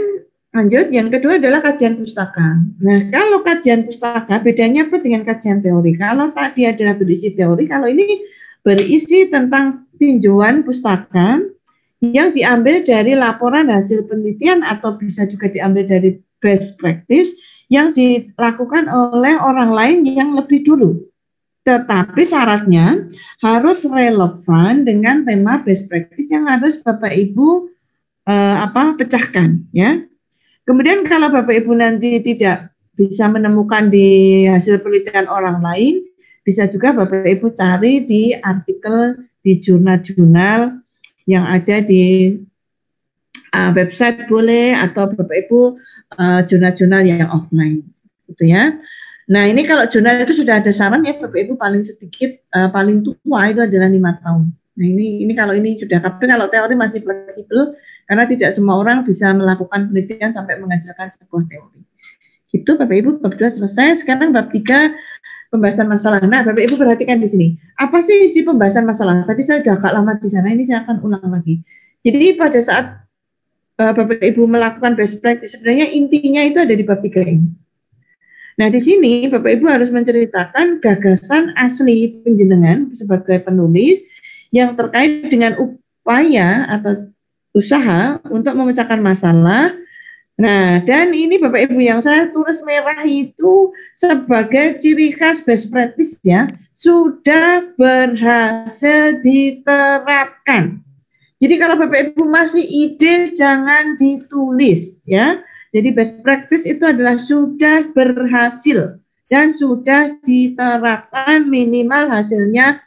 lanjut, yang kedua adalah kajian pustaka. Nah kalau kajian pustaka bedanya apa dengan kajian teori? Kalau tadi adalah berisi teori, kalau ini berisi tentang tinjauan pustaka yang diambil dari laporan hasil penelitian atau bisa juga diambil dari best practice yang dilakukan oleh orang lain yang lebih dulu. Tetapi syaratnya harus relevan dengan tema best practice yang harus Bapak Ibu pecahkan, ya. Kemudian kalau Bapak Ibu nanti tidak bisa menemukan di hasil penelitian orang lain, bisa juga Bapak Ibu cari di artikel di jurnal-jurnal yang ada di website boleh, atau Bapak Ibu jurnal-jurnal yang offline, gitu ya. Nah, ini kalau jurnal itu sudah ada saran ya Bapak Ibu, paling sedikit paling tua itu adalah 5 tahun. Nah, ini kalau ini sudah, tapi kalau teori masih fleksibel karena tidak semua orang bisa melakukan penelitian sampai menghasilkan sebuah teori. Itu Bapak Ibu, bab 2 selesai. Sekarang bab 3 pembahasan masalah. Nah, Bapak Ibu perhatikan di sini. Apa sih isi pembahasan masalah? Tadi saya sudah agak lama di sana, ini saya akan ulang lagi. Jadi pada saat Bapak Ibu melakukan best practice, sebenarnya intinya itu ada di bab 3 ini. Nah, di sini Bapak Ibu harus menceritakan gagasan asli penjenengan sebagai penulis yang terkait dengan upaya atau usaha untuk memecahkan masalah. Nah, dan ini Bapak Ibu yang saya tulis merah itu sebagai ciri khas best practice ya, sudah berhasil diterapkan. Jadi kalau Bapak Ibu masih ide jangan ditulis ya. Jadi best practice itu adalah sudah berhasil dan sudah diterapkan, minimal hasilnya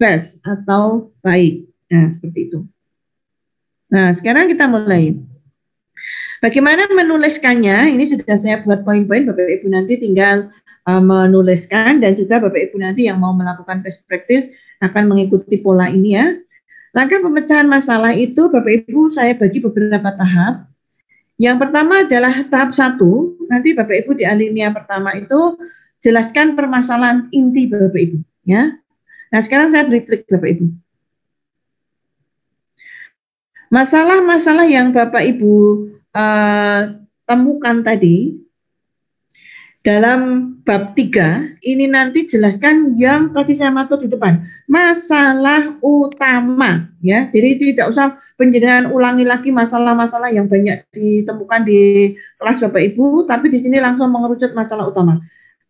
best atau baik. Nah, seperti itu. Nah, sekarang kita mulai. Bagaimana menuliskannya? Ini sudah saya buat poin-poin, Bapak Ibu nanti tinggal menuliskan, dan juga Bapak Ibu nanti yang mau melakukan best practice akan mengikuti pola ini ya. Langkah pemecahan masalah itu Bapak Ibu saya bagi beberapa tahap. Yang pertama adalah tahap 1, nanti Bapak Ibu di alinea pertama itu jelaskan permasalahan inti Bapak Ibu ya. Nah, sekarang saya beri trik Bapak Ibu. Masalah-masalah yang Bapak Ibu temukan tadi dalam bab 3 ini nanti jelaskan yang tadi saya matur di depan, masalah utama ya. Jadi tidak usah penjelasan ulangi lagi masalah-masalah yang banyak ditemukan di kelas Bapak Ibu, tapi di sini langsung mengerucut masalah utama.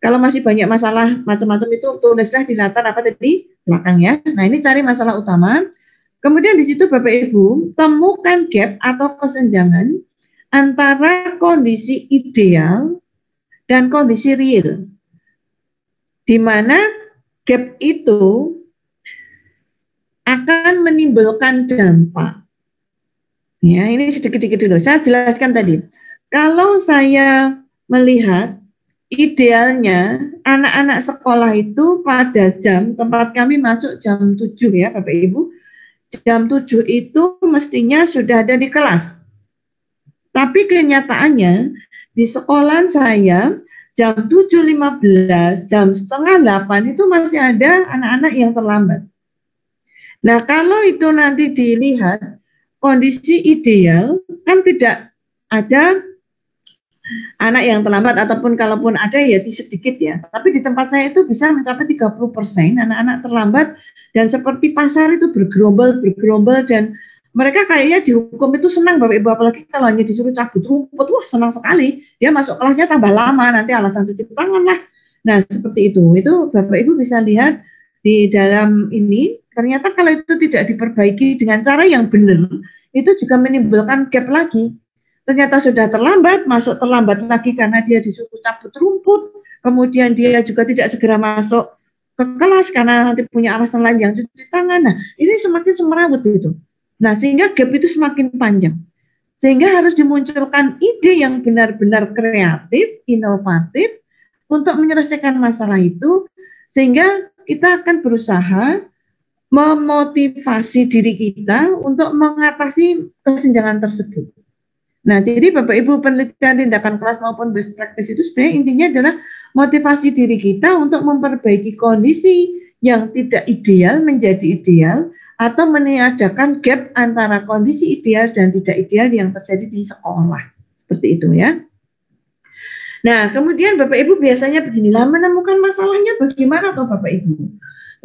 Kalau masih banyak masalah macam-macam itu tulislah di latar apa tadi belakang ya. Nah, ini cari masalah utama. Kemudian di situ Bapak Ibu temukan gap atau kesenjangan antara kondisi ideal dan kondisi real, di mana gap itu akan menimbulkan dampak. Ya, ini sedikit-sedikit dulu. Saya jelaskan tadi. Kalau saya melihat idealnya anak-anak sekolah itu pada jam, tempat kami masuk jam 7 ya Bapak Ibu, jam 7 itu mestinya sudah ada di kelas. Tapi kenyataannya di sekolah saya jam 7.15, jam setengah 8 itu masih ada anak-anak yang terlambat. Nah, kalau itu nanti dilihat kondisi ideal, kan tidak ada anak yang terlambat, ataupun kalaupun ada ya sedikit ya. Tapi di tempat saya itu bisa mencapai 30% anak-anak terlambat, dan seperti pasar itu bergerombol dan mereka kayaknya dihukum itu senang Bapak Ibu, apalagi kalau hanya disuruh cabut rumput, wah senang sekali. Dia masuk kelasnya tambah lama, nanti alasan cuci tangan lah. Nah, seperti itu. Itu Bapak Ibu bisa lihat di dalam ini, ternyata kalau itu tidak diperbaiki dengan cara yang benar, itu juga menimbulkan gap lagi. Ternyata sudah terlambat, masuk terlambat lagi karena dia disuruh cabut rumput, kemudian dia juga tidak segera masuk ke kelas karena nanti punya alasan lain yang cuci tangan. Nah, ini semakin semerawut itu. Nah, sehingga gap itu semakin panjang. Sehingga harus dimunculkan ide yang benar-benar kreatif, inovatif untuk menyelesaikan masalah itu, sehingga kita akan berusaha memotivasi diri kita untuk mengatasi kesenjangan tersebut. Nah, jadi Bapak Ibu penelitian tindakan kelas maupun best practice itu sebenarnya intinya adalah motivasi diri kita untuk memperbaiki kondisi yang tidak ideal menjadi ideal, atau meniadakan gap antara kondisi ideal dan tidak ideal yang terjadi di sekolah. Seperti itu ya. Nah, kemudian Bapak Ibu biasanya beginilah, menemukan masalahnya bagaimana toh Bapak Ibu?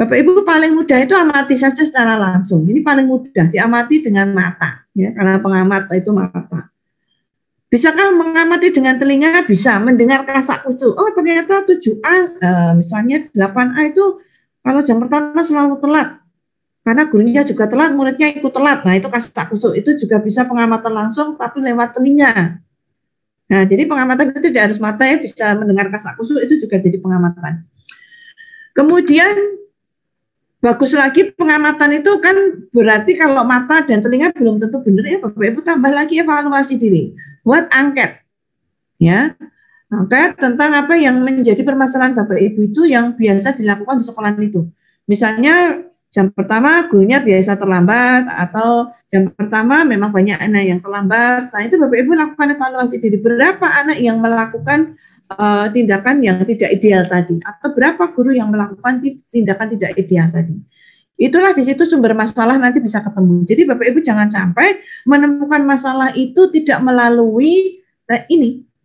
Bapak Ibu paling mudah itu amati saja secara langsung. Ini paling mudah, diamati dengan mata ya, karena pengamat itu mata. Bisakah mengamati dengan telinga? Bisa. Mendengar kasak kusuk. Oh, ternyata 7A, misalnya 8A itu kalau jam pertama selalu telat. Karena gurunya juga telat, muridnya ikut telat. Nah, itu kasak kusuk. Itu juga bisa pengamatan langsung, tapi lewat telinga. Nah, jadi pengamatan itu tidak harus mata ya, bisa mendengar kasak kusuk, itu juga jadi pengamatan. Kemudian, bagus lagi pengamatan itu kan berarti kalau mata dan telinga belum tentu benar ya, Bapak Ibu tambah lagi evaluasi diri. Buat angket. Ya, angket tentang apa yang menjadi permasalahan Bapak Ibu itu yang biasa dilakukan di sekolah itu. Misalnya jam pertama gurunya biasa terlambat atau jam pertama memang banyak anak yang terlambat. Nah, itu Bapak Ibu lakukan evaluasi diri. Berapa anak yang melakukan tindakan yang tidak ideal tadi atau berapa guru yang melakukan tindakan tidak ideal tadi. Itulah di situ sumber masalah nanti bisa ketemu. Jadi Bapak Ibu jangan sampai menemukan masalah itu tidak melalui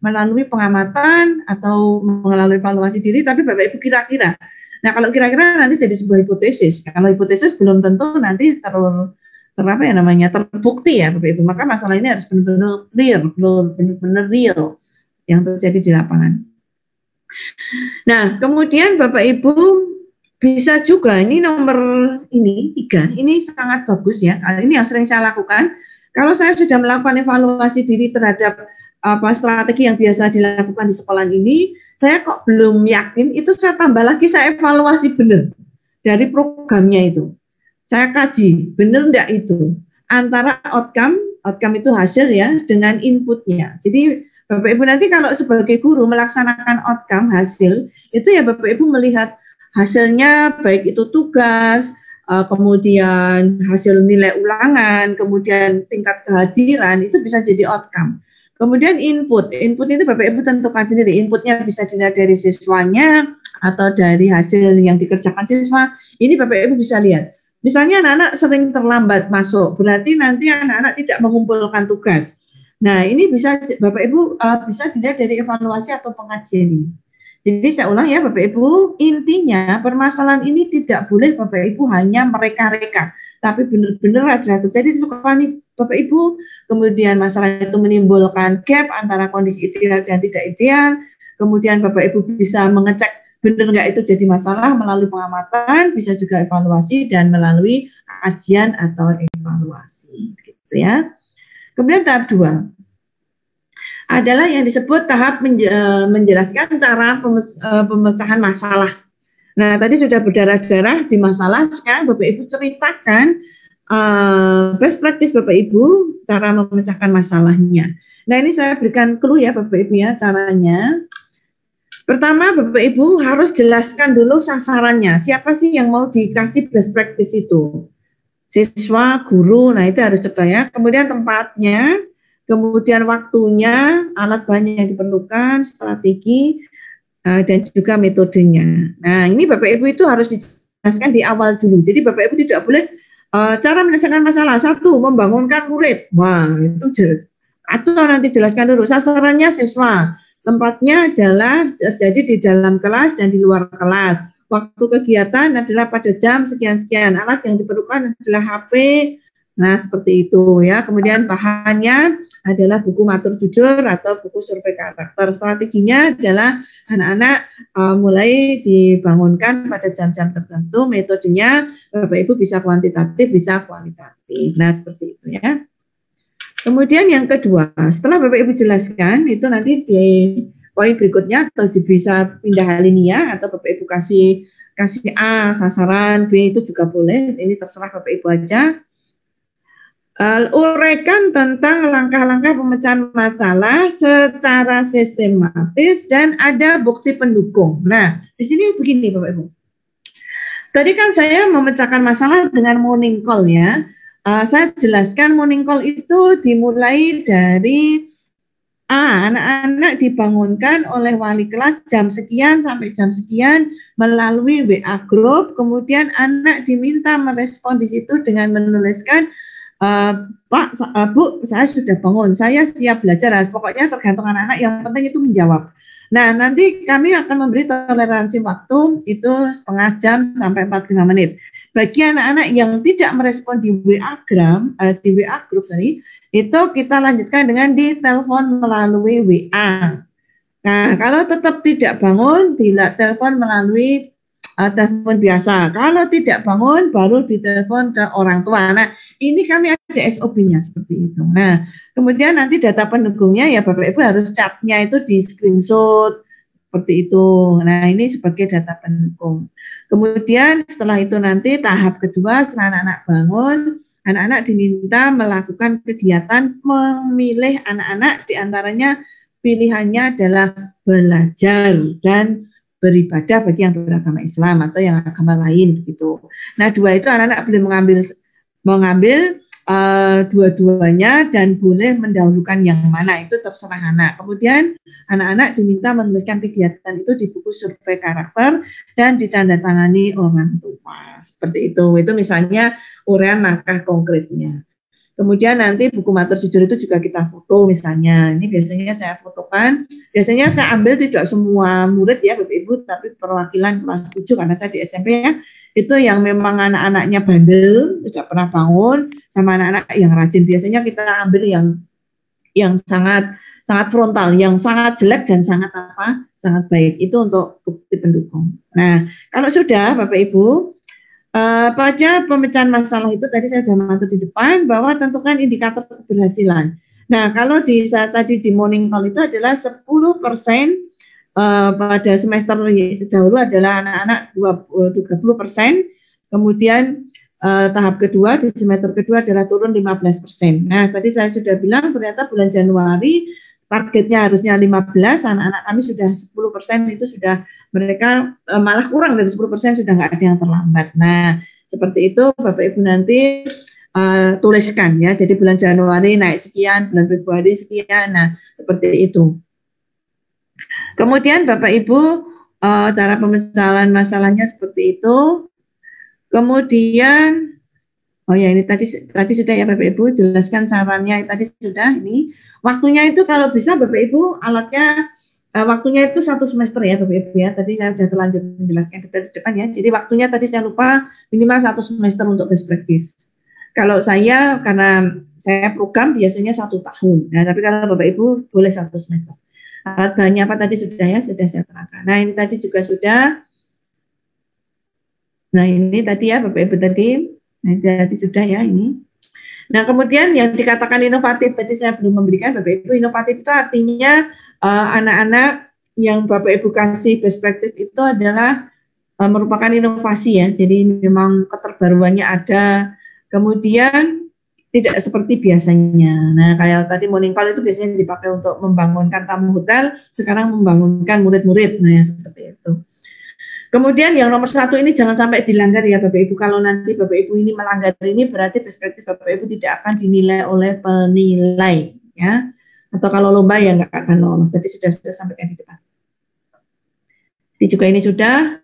melalui pengamatan atau melalui evaluasi diri, tapi Bapak Ibu kira-kira. Nah, kalau kira-kira nanti jadi sebuah hipotesis. Kalau hipotesis belum tentu nanti terbukti ya Bapak Ibu. Maka masalah ini harus benar-benar real yang terjadi di lapangan. Nah, kemudian Bapak Ibu bisa juga, ini nomor 3, ini sangat bagus ya. Ini yang sering saya lakukan. Kalau saya sudah melakukan evaluasi diri terhadap strategi yang biasa dilakukan di sekolah ini, saya kok belum yakin, itu saya tambah lagi, saya evaluasi benar dari programnya itu. Saya kaji, benar enggak itu antara outcome itu hasil ya dengan inputnya. Jadi Bapak Ibu nanti kalau sebagai guru melaksanakan outcome hasil, itu ya Bapak Ibu melihat hasilnya baik itu tugas, kemudian hasil nilai ulangan, kemudian tingkat kehadiran, itu bisa jadi outcome. Kemudian input itu Bapak Ibu tentukan sendiri, inputnya bisa dilihat dari siswanya atau dari hasil yang dikerjakan siswa. Ini Bapak Ibu bisa lihat. Misalnya anak-anak sering terlambat masuk, berarti nanti anak-anak tidak mengumpulkan tugas. Nah, ini bisa Bapak Ibu bisa dilihat dari evaluasi atau pengajian ini. Jadi saya ulang ya Bapak Ibu, intinya permasalahan ini tidak boleh Bapak Ibu hanya mereka-reka, tapi benar-benar adalah terjadi di sekolah ini Bapak Ibu, kemudian masalah itu menimbulkan gap antara kondisi ideal dan tidak ideal, kemudian Bapak Ibu bisa mengecek benar nggak itu jadi masalah melalui pengamatan, bisa juga evaluasi dan melalui kajian atau evaluasi, gitu ya. Kemudian tahap 2 adalah yang disebut tahap menjelaskan cara pemecahan masalah. Nah, tadi sudah berdarah-darah di masalah, sekarang Bapak Ibu ceritakan best practice Bapak Ibu cara memecahkan masalahnya. Nah, ini saya berikan clue ya Bapak Ibu ya caranya. Pertama, Bapak Ibu harus jelaskan dulu sasarannya. Siapa sih yang mau dikasih best practice itu? Siswa, guru, nah itu harus coba ya. Kemudian tempatnya, kemudian waktunya, alat bahan yang diperlukan, strategi, dan juga metodenya. Nah, ini Bapak Ibu itu harus dijelaskan di awal dulu. Jadi Bapak Ibu tidak boleh cara menyelesaikan masalah. 1, membangunkan murid. Wah, itu atau nanti jelaskan dulu sasarannya siswa. Tempatnya adalah terjadi di dalam kelas dan di luar kelas. Waktu kegiatan adalah pada jam sekian-sekian. Alat yang diperlukan adalah HP. Nah, seperti itu ya. Kemudian bahannya adalah buku Matur Jujur atau buku survei karakter. Strateginya adalah anak-anak mulai dibangunkan pada jam-jam tertentu. Metodenya Bapak Ibu bisa kuantitatif, bisa kualitatif. Nah, seperti itu ya. Kemudian yang kedua, setelah Bapak Ibu jelaskan, itu nanti di poin berikutnya atau bisa pindah alinea atau Bapak Ibu kasih A sasaran, B itu juga boleh. Ini terserah Bapak Ibu aja. Uraikan tentang langkah-langkah pemecahan masalah secara sistematis dan ada bukti pendukung. Nah, di sini begini Bapak Ibu. Tadi kan saya memecahkan masalah dengan morning call ya. Saya jelaskan morning call itu dimulai dari anak-anak dibangunkan oleh wali kelas jam sekian sampai jam sekian melalui WA group, kemudian anak diminta merespon di situ dengan menuliskan Pak, Bu, saya sudah bangun, saya siap belajar. Pokoknya tergantung anak-anak, yang penting itu menjawab. Nah, nanti kami akan memberi toleransi waktu itu setengah jam sampai 45 menit. bagi anak-anak yang tidak merespon di di WA group tadi, itu kita lanjutkan dengan ditelepon melalui WA. Nah, kalau tetap tidak bangun, telepon melalui telepon biasa. Kalau tidak bangun, baru ditelepon ke orang tua. Nah, ini kami ada SOP-nya seperti itu. Nah, kemudian nanti data pendukungnya ya Bapak Ibu harus chatnya itu di screenshot seperti itu. Nah, ini sebagai data pendukung. Kemudian setelah itu nanti tahap kedua, setelah anak-anak bangun, anak-anak diminta melakukan kegiatan memilih anak-anak, diantaranya pilihannya adalah belajar dan beribadah bagi yang beragama Islam atau yang agama lain begitu. Nah, dua itu anak-anak boleh mengambil dua-duanya dan boleh mendahulukan yang mana itu terserah anak. Kemudian anak-anak diminta menuliskan kegiatan itu di buku survei karakter dan ditandatangani orang tua. Seperti itu. Itu misalnya uraian langkah konkretnya. Kemudian nanti buku matur jujur itu juga kita foto misalnya. Ini biasanya saya fotokan. Biasanya saya ambil tidak semua murid ya Bapak Ibu, tapi perwakilan kelas 7 karena saya di SMP ya. Itu yang memang anak-anaknya bandel, tidak pernah bangun, sama anak-anak yang rajin. Biasanya kita ambil yang sangat frontal, yang sangat jelek dan sangat baik. Itu untuk bukti pendukung. Nah, kalau sudah Bapak Ibu, pada pemecahan masalah itu tadi saya sudah matur di depan bahwa tentukan indikator keberhasilan. Nah, kalau tadi di morning call itu adalah 10% pada semester dahulu adalah anak-anak 30%, kemudian tahap kedua di semester kedua adalah turun 15%. Nah, tadi saya sudah bilang ternyata bulan Januari targetnya harusnya 15, anak-anak kami sudah 10% itu sudah mereka malah kurang dari 10% sudah nggak ada yang terlambat. Nah, seperti itu Bapak Ibu nanti tuliskan ya. Jadi bulan Januari naik sekian, bulan Februari sekian. Nah, seperti itu. Kemudian Bapak Ibu cara pemecahan masalahnya seperti itu. Kemudian oh ya ini tadi sudah ya Bapak Ibu jelaskan sarannya tadi sudah ini. Waktunya itu kalau bisa Bapak Ibu alatnya waktunya itu 1 semester ya Bapak Ibu ya. Tadi saya sudah terlanjur menjelaskan di depan ya. Jadi waktunya tadi saya lupa minimal 1 semester untuk best practice. Kalau saya karena saya program biasanya 1 tahun. Nah, tapi kalau Bapak Ibu boleh 1 semester. Alat bahannya apa tadi sudah ya, sudah saya terangkan. Nah, ini tadi juga sudah. Nah, ini tadi ya Bapak Ibu tadi. Nah, tadi sudah ya ini. Nah, kemudian yang dikatakan inovatif tadi saya belum memberikan Bapak Ibu. Inovatif itu artinya anak-anak yang Bapak Ibu kasih best practice itu adalah merupakan inovasi ya. Jadi memang keterbaruannya ada. Kemudian tidak seperti biasanya. Nah, kayak tadi morning call itu biasanya dipakai untuk membangunkan tamu hotel, sekarang membangunkan murid-murid. Nah, yang seperti itu. Kemudian yang nomor 1 ini jangan sampai dilanggar ya Bapak Ibu. Kalau nanti Bapak Ibu ini melanggar ini berarti best practice Bapak Ibu tidak akan dinilai oleh penilai ya. Atau kalau lomba ya nggak akan lolos. Tadi sudah saya sampaikan di depan. Jadi juga ini sudah.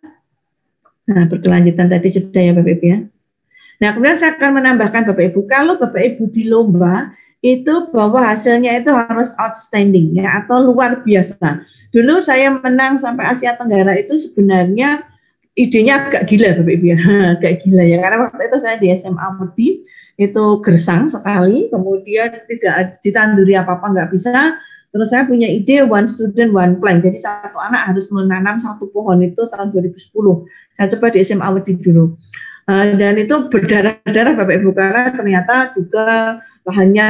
Nah, berkelanjutan tadi sudah ya Bapak Ibu ya. Nah, kemudian saya akan menambahkan Bapak Ibu, kalau Bapak Ibu di lomba itu bahwa hasilnya itu harus outstanding ya atau luar biasa. Dulu saya menang sampai Asia Tenggara itu sebenarnya idenya agak gila Bapak Ibu ya, agak gila ya karena waktu itu saya di SMA Mudi itu gersang sekali, kemudian tidak ditanduri apa-apa nggak bisa. Terus saya punya ide one student one plant, jadi satu anak harus menanam 1 pohon itu tahun 2010. Saya coba di SMA Mudi dulu. Dan itu berdarah-darah Bapak Ibu karena ternyata juga lahannya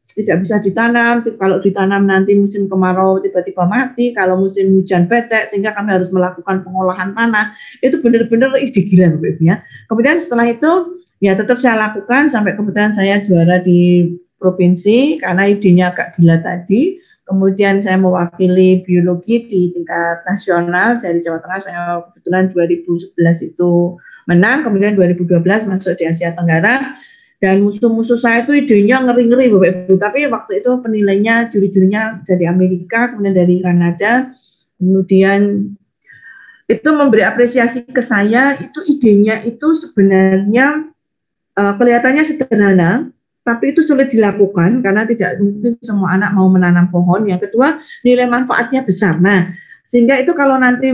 tidak bisa ditanam. Kalau ditanam nanti musim kemarau tiba-tiba mati, kalau musim hujan becek sehingga kami harus melakukan pengolahan tanah. Itu benar-benar ide gila Bapak Ibu ya. Kemudian setelah itu ya tetap saya lakukan sampai kebetulan saya juara di provinsi karena idenya agak gila tadi. Kemudian saya mewakili biologi di tingkat nasional dari Jawa Tengah. Saya kebetulan 2011 itu menang, kemudian 2012 masuk di Asia Tenggara, dan musuh-musuh saya itu idenya ngeri-ngeri Bapak Ibu, tapi waktu itu penilainya juri-jurinya dari Amerika, kemudian dari Kanada, kemudian itu memberi apresiasi ke saya, itu idenya itu sebenarnya kelihatannya sederhana, tapi itu sulit dilakukan karena tidak mungkin semua anak mau menanam pohon. Yang kedua, nilai manfaatnya besar. Nah, Sehingga itu kalau nanti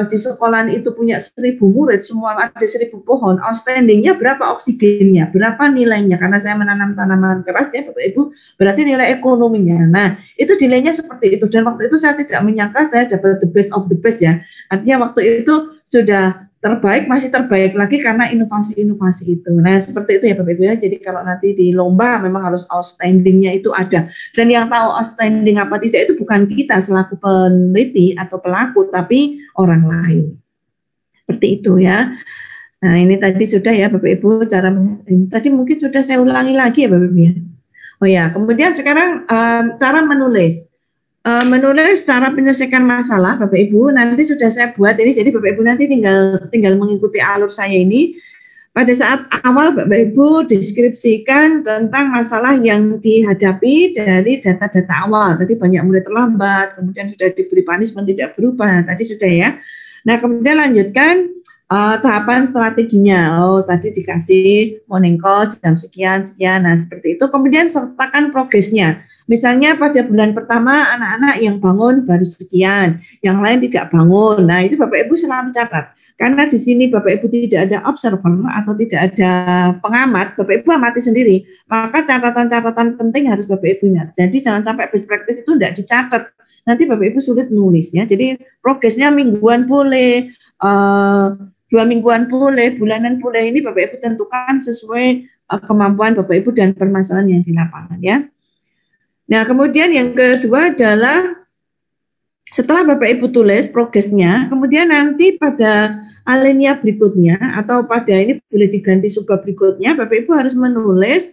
di sekolah itu punya 1.000 murid, semua ada 1.000 pohon, outstandingnya berapa oksigennya, berapa nilainya, karena saya menanam tanaman keras ya Bapak Ibu, berarti nilai ekonominya. Nah, itu nilainya seperti itu, dan waktu itu saya tidak menyangka saya dapat the best of the best ya. Artinya waktu itu sudah terbaik, masih terbaik lagi karena inovasi-inovasi itu. Nah, seperti itu ya Bapak Ibu ya. Jadi kalau nanti di lomba memang harus outstandingnya itu ada. Dan yang tahu outstanding apa tidak itu bukan kita selaku peneliti atau pelaku, tapi orang lain. Seperti itu ya. Nah, ini tadi sudah ya Bapak Ibu cara ini. Tadi mungkin sudah saya ulangi lagi ya Bapak Ibu ya. Oh ya, kemudian sekarang cara menulis. Menulis cara menyelesaikan masalah Bapak Ibu nanti sudah saya buat ini, jadi Bapak Ibu nanti tinggal mengikuti alur saya ini. Pada saat awal Bapak Ibu deskripsikan tentang masalah yang dihadapi dari data-data awal. Tadi banyak murid terlambat, kemudian sudah diberi punishment tidak berubah, tadi sudah ya. Nah kemudian lanjutkan tahapan strateginya. Oh tadi dikasih morning call jam sekian. Nah seperti itu. Kemudian sertakan progresnya. Misalnya pada bulan pertama anak-anak yang bangun baru sekian, yang lain tidak bangun. Nah itu Bapak Ibu selalu catat. Karena di sini Bapak Ibu tidak ada observer atau tidak ada pengamat, Bapak Ibu amati sendiri. Maka catatan-catatan penting harus Bapak Ibu ingat. Jadi jangan sampai best practice itu tidak dicatat. Nanti Bapak Ibu sulit nulis ya. Jadi progresnya mingguan boleh, 2 mingguan boleh, bulanan boleh. Ini Bapak Ibu tentukan sesuai kemampuan Bapak Ibu dan permasalahan yang di lapangan ya. Nah, kemudian yang kedua adalah setelah Bapak Ibu tulis progresnya, kemudian nanti pada alinea berikutnya atau pada ini boleh diganti subbab berikutnya, Bapak Ibu harus menulis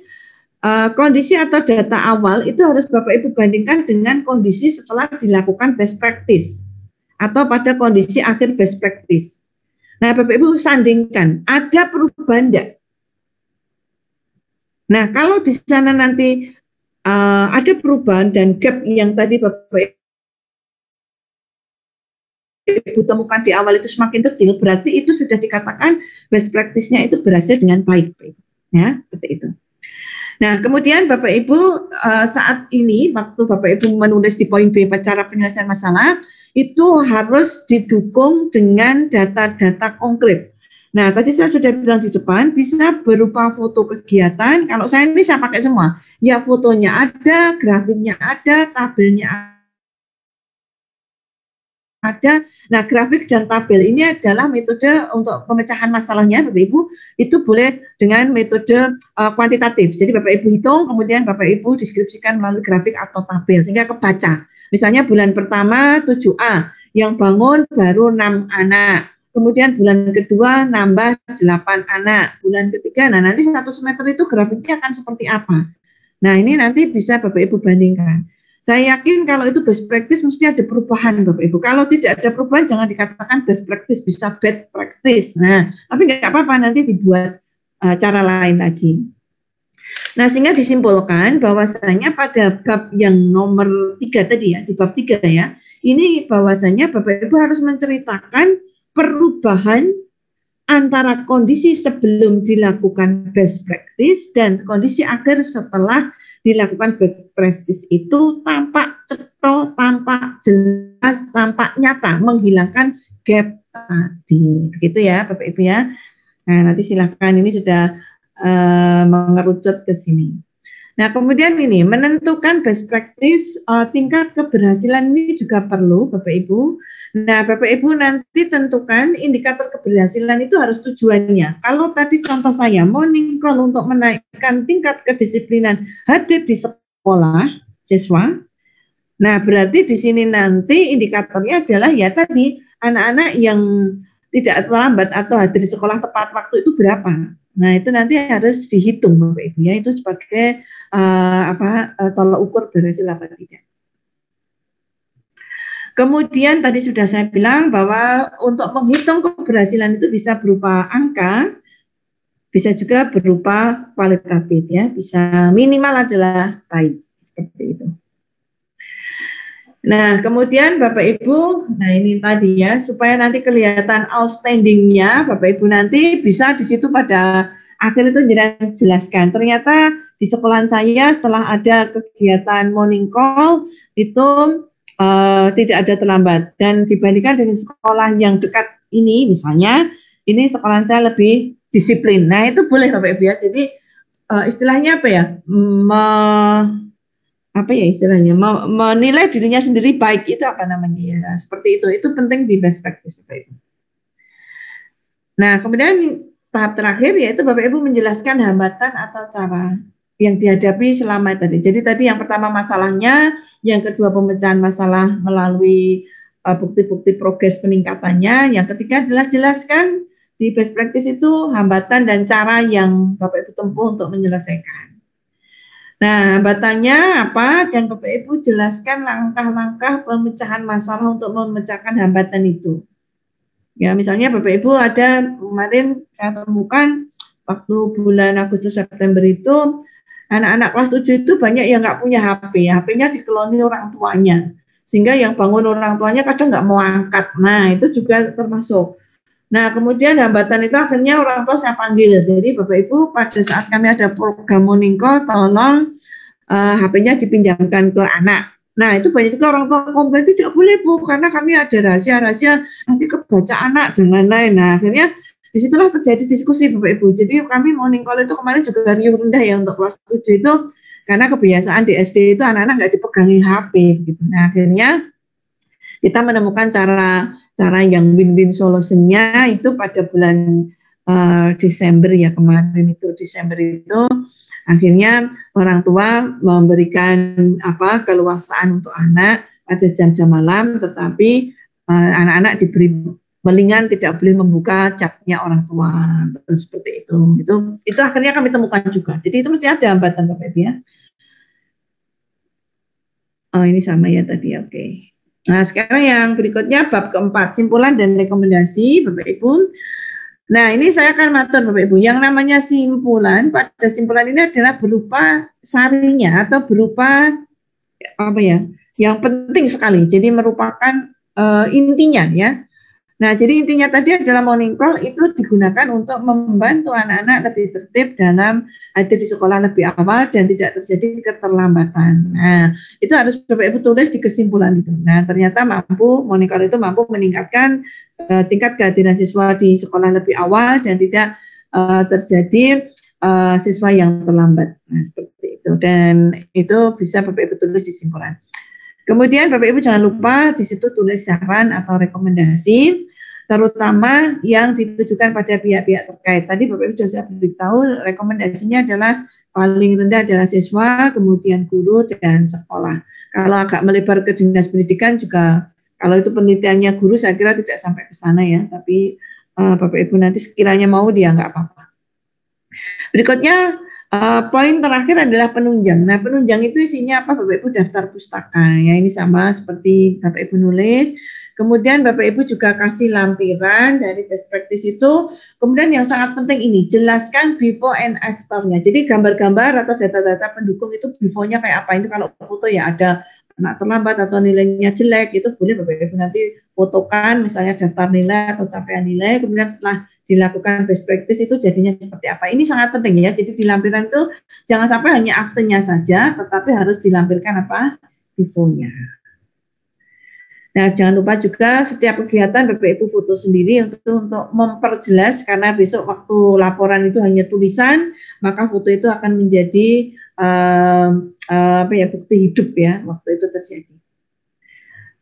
kondisi atau data awal itu harus Bapak Ibu bandingkan dengan kondisi setelah dilakukan best practice atau pada kondisi akhir best practice. Nah, Bapak Ibu sandingkan, ada perubahan enggak? Nah, kalau di sana nanti ada perubahan dan gap yang tadi Bapak Ibu temukan di awal itu semakin kecil, berarti itu sudah dikatakan best practice-nya itu berhasil dengan baik, ya seperti itu. Nah, kemudian Bapak Ibu saat ini waktu Bapak Ibu menulis di poin B cara penyelesaian masalah itu harus didukung dengan data-data konkret. Nah, tadi saya sudah bilang di depan bisa berupa foto kegiatan. Kalau saya ini saya pakai semua. Ya fotonya ada, grafiknya ada, tabelnya ada. Nah, grafik dan tabel ini adalah metode untuk pemecahan masalahnya, Bapak Ibu. Itu boleh dengan metode kuantitatif. Jadi Bapak Ibu hitung, kemudian Bapak Ibu deskripsikan melalui grafik atau tabel sehingga kebaca. Misalnya bulan pertama 7A, yang bangun baru 6 anak. Kemudian bulan kedua nambah 8 anak. Bulan ketiga, nah nanti satu semester itu grafiknya akan seperti apa. Nah ini nanti bisa Bapak Ibu bandingkan. Saya yakin kalau itu best practice mesti ada perubahan Bapak Ibu. Kalau tidak ada perubahan jangan dikatakan best practice, bisa bad practice. Nah tapi nggak apa-apa nanti dibuat cara lain lagi. Nah sehingga disimpulkan bahwasanya pada bab yang nomor 3 tadi ya, di bab 3 ya, ini bahwasanya Bapak Ibu harus menceritakan perubahan antara kondisi sebelum dilakukan best practice dan kondisi akhir setelah dilakukan best practice itu tampak cetha, tampak jelas, tampak nyata, menghilangkan gap tadi. Begitu ya Bapak Ibu ya. Nah, nanti silahkan ini sudah mengerucut ke sini. Nah, kemudian ini menentukan best practice, tingkat keberhasilan ini juga perlu Bapak Ibu. Nah, Bapak Ibu nanti tentukan indikator keberhasilan itu harus tujuannya. Kalau tadi contoh saya, morning call untuk menaikkan tingkat kedisiplinan hadir di sekolah siswa. Nah, berarti di sini nanti indikatornya adalah ya tadi anak-anak yang tidak terlambat atau hadir di sekolah tepat waktu itu berapa. Nah, itu nanti harus dihitung Bapak Ibu ya, itu sebagai tolak ukur berhasil apa tidak. Kemudian tadi sudah saya bilang bahwa untuk menghitung keberhasilan itu bisa berupa angka, bisa juga berupa kualitatif ya, bisa minimal adalah baik seperti itu. Nah, kemudian Bapak Ibu, nah ini tadi ya, supaya nanti kelihatan outstandingnya, Bapak Ibu nanti bisa di situ pada akhir itu jelaskan. Ternyata di sekolahan saya setelah ada kegiatan morning call itu tidak ada terlambat. Dan dibandingkan dengan sekolah yang dekat ini, misalnya ini sekolah saya lebih disiplin. Nah itu boleh Bapak Ibu ya. Jadi istilahnya apa ya? Apa ya istilahnya? Menilai dirinya sendiri baik itu apa namanya ya? Seperti itu. Itu penting di best practice Bapak Ibu. Nah kemudian tahap terakhir yaitu Bapak Ibu menjelaskan hambatan atau cara yang dihadapi selama tadi. Jadi tadi yang pertama masalahnya, yang kedua pemecahan masalah melalui bukti-bukti progres peningkatannya, yang ketiga adalah jelaskan di best practice itu hambatan dan cara yang Bapak Ibu tempuh untuk menyelesaikan. Nah, hambatannya apa? Dan Bapak Ibu jelaskan langkah-langkah pemecahan masalah untuk memecahkan hambatan itu. Ya, misalnya Bapak Ibu ada kemarin saya temukan waktu bulan Agustus September itu anak-anak kelas 7 itu banyak yang nggak punya HP, HP-nya dikeloni orang tuanya, sehingga yang bangun orang tuanya kadang nggak mau angkat. Nah, itu juga termasuk. Nah, kemudian hambatan itu akhirnya orang tua saya panggil. Jadi Bapak Ibu pada saat kami ada program morning call, tolong HP-nya dipinjamkan ke anak. Nah, itu banyak juga orang tua komplain, tidak boleh Bu, karena kami ada rahasia-rahasia, nanti kebaca anak dan lain-lain. Nah, akhirnya disitulah terjadi diskusi Bapak Ibu. Jadi kami morning call itu kemarin juga riuh rendah ya untuk kelas 7 itu, karena kebiasaan di SD itu anak-anak nggak dipegangi HP. Gitu. Nah, akhirnya kita menemukan cara yang win-win solutionnya itu pada bulan Desember ya kemarin itu Desember itu akhirnya orang tua memberikan keluasaan untuk anak pada jam-jam malam, tetapi anak-anak diberi melingan tidak boleh membuka chatnya orang tua seperti itu akhirnya kami temukan juga. Jadi itu mesti ada hambatan Bapak Ibu ya. Oh ini sama ya tadi, oke. Nah sekarang yang berikutnya bab keempat, simpulan dan rekomendasi Bapak Ibu. Nah, ini saya akan matur Bapak Ibu. Yang namanya simpulan, pada simpulan ini adalah berupa sarinya atau berupa apa ya? Yang penting sekali. Jadi merupakan intinya ya. Nah, jadi intinya tadi adalah morning call itu digunakan untuk membantu anak-anak lebih tertib dalam hadir di sekolah lebih awal dan tidak terjadi keterlambatan. Nah, itu harus Bapak Ibu tulis di kesimpulan itu. Nah, ternyata morning call itu mampu meningkatkan tingkat kehadiran siswa di sekolah lebih awal dan tidak terjadi siswa yang terlambat. Nah, seperti itu. Dan itu bisa Bapak Ibu tulis di simpulan. Kemudian Bapak Ibu jangan lupa di situ tulis saran atau rekomendasi, terutama yang ditujukan pada pihak-pihak terkait. Tadi Bapak Ibu sudah saya beritahu rekomendasinya adalah paling rendah adalah siswa, kemudian guru dan sekolah. Kalau agak melebar ke dinas pendidikan juga, kalau itu penelitiannya guru saya kira tidak sampai ke sana ya, tapi Bapak Ibu nanti sekiranya mau dia nggak apa-apa. Berikutnya poin terakhir adalah penunjang. Nah, penunjang itu isinya apa Bapak Ibu? Daftar pustaka. Ya, ini sama seperti Bapak Ibu nulis. Kemudian Bapak Ibu juga kasih lampiran dari best practice itu. Kemudian yang sangat penting ini, jelaskan before and after-nya. Jadi gambar-gambar atau data-data pendukung itu before-nya kayak apa. Ini kalau foto ya ada anak terlambat atau nilainya jelek, itu boleh Bapak Ibu nanti fotokan misalnya daftar nilai atau capaian nilai. Kemudian setelah dilakukan best practice itu jadinya seperti apa. Ini sangat penting ya. Jadi di lampiran itu jangan sampai hanya aktenya saja, tetapi harus dilampirkan apa? Before-nya. Nah, jangan lupa juga setiap kegiatan Bapak Ibu foto sendiri untuk memperjelas, karena besok waktu laporan itu hanya tulisan, maka foto itu akan menjadi bukti hidup ya waktu itu terjadi.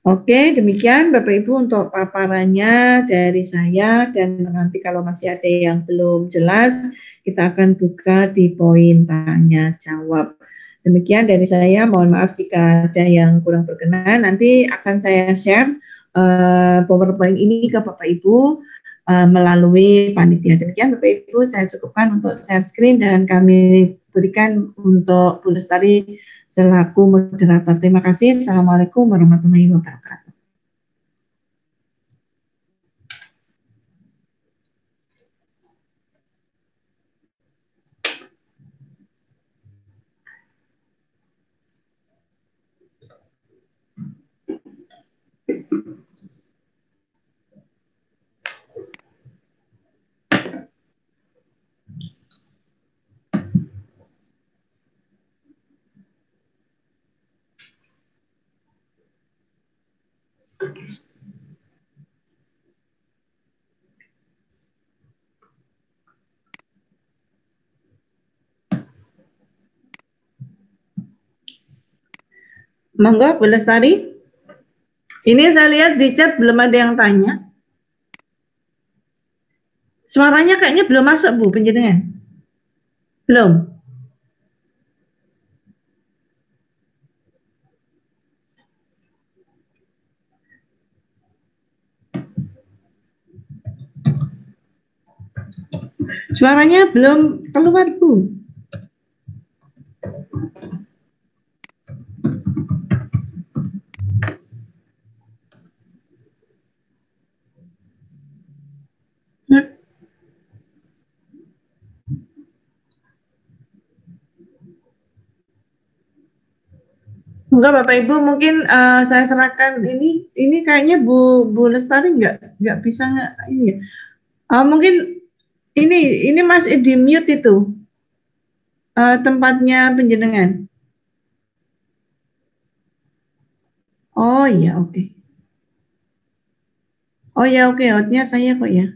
Oke, demikian Bapak Ibu untuk paparannya dari saya, dan nanti kalau masih ada yang belum jelas, kita akan buka di poin tanya jawab. Demikian dari saya, mohon maaf jika ada yang kurang berkenan. Nanti akan saya share PowerPoint ini ke Bapak Ibu melalui panitia. Demikian Bapak Ibu, saya cukupkan untuk share screen dan kami berikan untuk Bu Lestari selaku moderator. Terima kasih. Assalamualaikum warahmatullahi wabarakatuh. Monggo Bu Lestari. Ini saya lihat di chat belum ada yang tanya. Suaranya kayaknya belum masuk Bu penjenengan. Belum. Suaranya belum keluar Bu. Enggak Bapak Ibu, mungkin saya serahkan ini kayaknya Bu Lestari nggak bisa ini ya. Mungkin ini masih di mute itu tempatnya penjenengan. Oh iya oke. Oh ya oke, hotnya saya kok ya.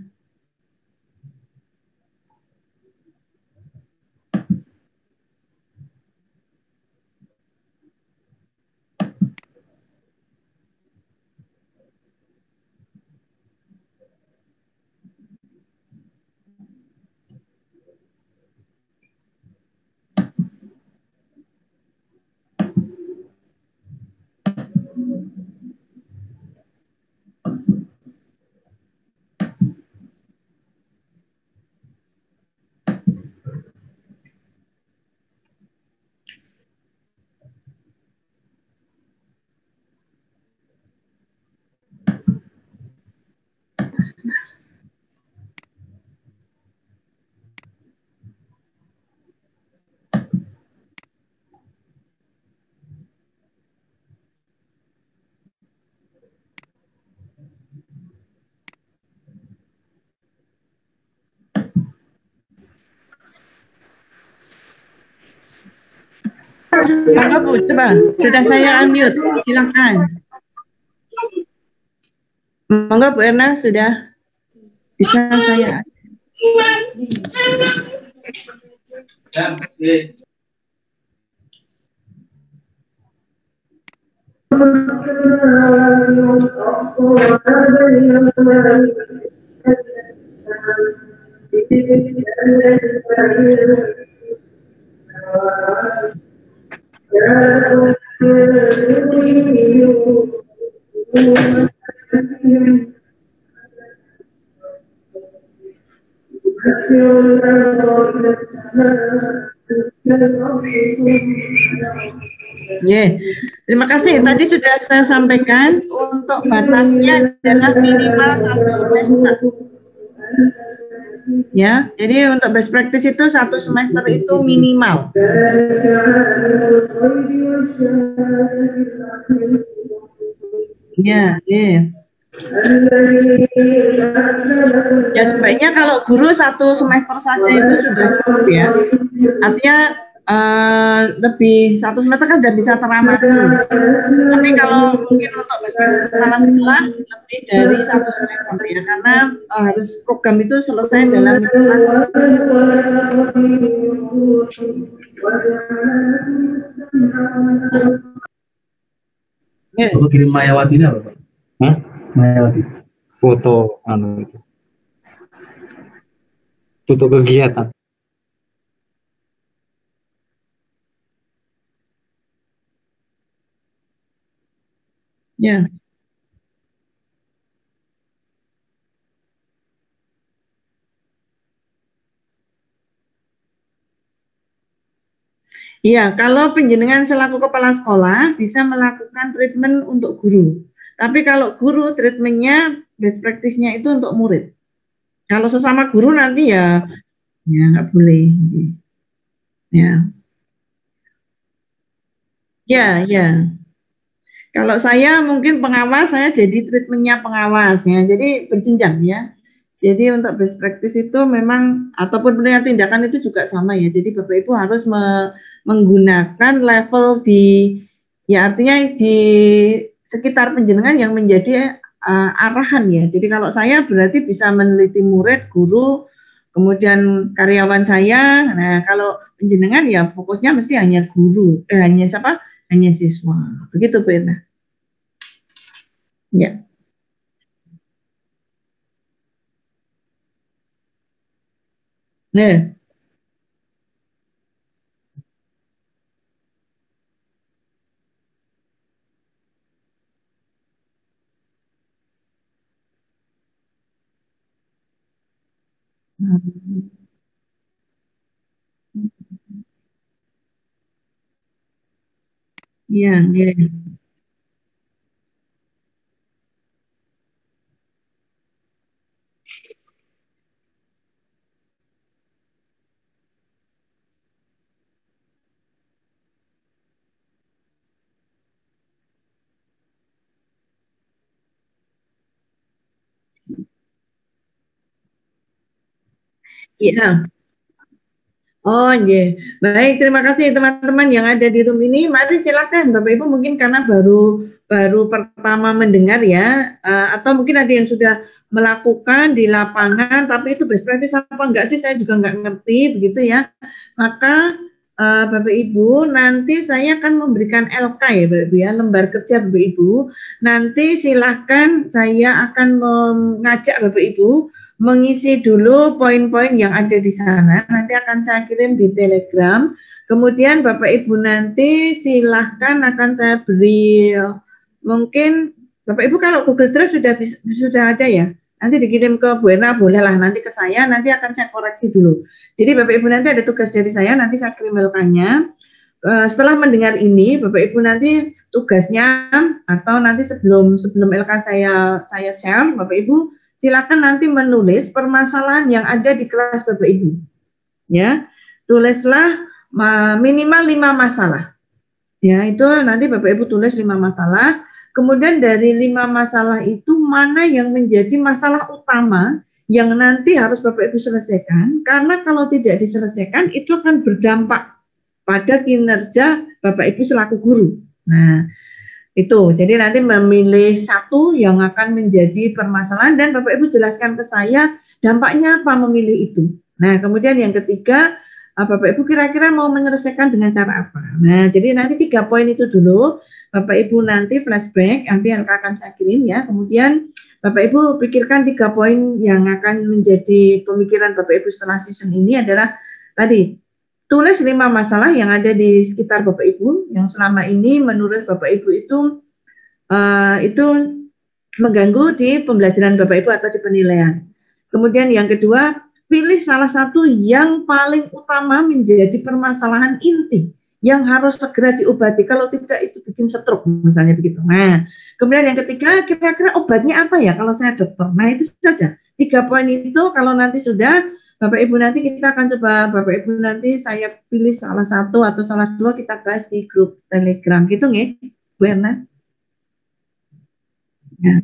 Monggo Bu, coba. Sudah saya unmute. Silakan. Monggo Bu Erna, sudah bisa saya. Terima kasih. Tadi sudah saya sampaikan untuk batasnya adalah minimal 1 semester. Ya, jadi untuk best practice itu 1 semester itu minimal. Ya, ya sebaiknya kalau guru 1 semester saja itu sudah cukup ya. Artinya lebih 1 semester kan sudah bisa teramati. Tapi kalau mungkin untuk kepala sekolah lebih dari 1 semester ya, karena harus program itu selesai dalam Bapak kirim Mayawati ini apa Pak? Hah? Mayawati. Foto itu. Foto kegiatan. Ya. Iya, kalau penjenengan selaku kepala sekolah bisa melakukan treatment untuk guru. Tapi kalau guru treatmentnya best practice-nya itu untuk murid. Kalau sesama guru nanti ya nggak boleh. Ya. Ya. Kalau saya mungkin pengawas, saya jadi treatmentnya pengawasnya. Jadi berjenjang ya. Jadi untuk best practice itu memang ataupun penilaian tindakan itu juga sama ya. Jadi Bapak Ibu harus menggunakan level ya artinya di sekitar penjenengan yang menjadi arahan ya. Jadi kalau saya berarti bisa meneliti murid, guru, kemudian karyawan saya. Nah kalau penjenengan ya fokusnya mesti hanya guru, hanya hanya siswa. Begitu Bu Irna. Ya. Nah. Iya, iya. Iya. Oh, iya. Baik, terima kasih teman-teman yang ada di room ini. Mari silakan Bapak Ibu, mungkin karena baru baru pertama mendengar ya, atau mungkin ada yang sudah melakukan di lapangan, tapi itu best practice apa enggak sih? Saya juga enggak ngerti begitu ya. Maka Bapak Ibu, nanti saya akan memberikan LK ya Bapak Ibu ya, lembar kerja Bapak Ibu. Nanti silakan saya akan mengajak Bapak Ibu mengisi dulu poin-poin yang ada di sana. Nanti akan saya kirim di Telegram. Kemudian Bapak Ibu nanti silahkan akan saya beri mungkin Bapak Ibu kalau Google Drive sudah ada ya. Nanti dikirim ke Bu Erna, bolehlah nanti ke saya, nanti akan saya koreksi dulu. Jadi Bapak Ibu nanti ada tugas dari saya, nanti saya kirim LK-nya. Setelah mendengar ini, Bapak Ibu nanti tugasnya atau nanti sebelum LK saya share, Bapak Ibu silakan nanti menulis permasalahan yang ada di kelas Bapak Ibu. Ya, tulislah minimal 5 masalah. Ya, itu nanti Bapak Ibu tulis 5 masalah. Kemudian dari 5 masalah itu mana yang menjadi masalah utama yang nanti harus Bapak Ibu selesaikan, karena kalau tidak diselesaikan itu akan berdampak pada kinerja Bapak Ibu selaku guru. Nah, itu, jadi nanti memilih satu yang akan menjadi permasalahan dan Bapak Ibu jelaskan ke saya dampaknya apa memilih itu. Nah, kemudian yang ketiga, Bapak Ibu kira-kira mau menyelesaikan dengan cara apa. Nah, jadi nanti 3 poin itu dulu, Bapak Ibu nanti flashback, nanti yang akan saya kirim ya. Kemudian Bapak Ibu pikirkan 3 poin yang akan menjadi pemikiran Bapak Ibu setelah season ini adalah tadi, tulis 5 masalah yang ada di sekitar Bapak Ibu yang selama ini menurut Bapak Ibu itu mengganggu di pembelajaran Bapak Ibu atau di penilaian. Kemudian yang kedua, pilih salah satu yang paling utama menjadi permasalahan inti yang harus segera diobati. Kalau tidak itu bikin stroke misalnya begitu. Nah, kemudian yang ketiga, kira-kira obatnya apa ya kalau saya dokter? Nah, itu saja. 3 poin itu kalau nanti sudah Bapak Ibu nanti kita akan coba Bapak Ibu nanti saya pilih salah satu atau salah dua kita bahas di grup Telegram gitu nggih, Bu Erna? Ya.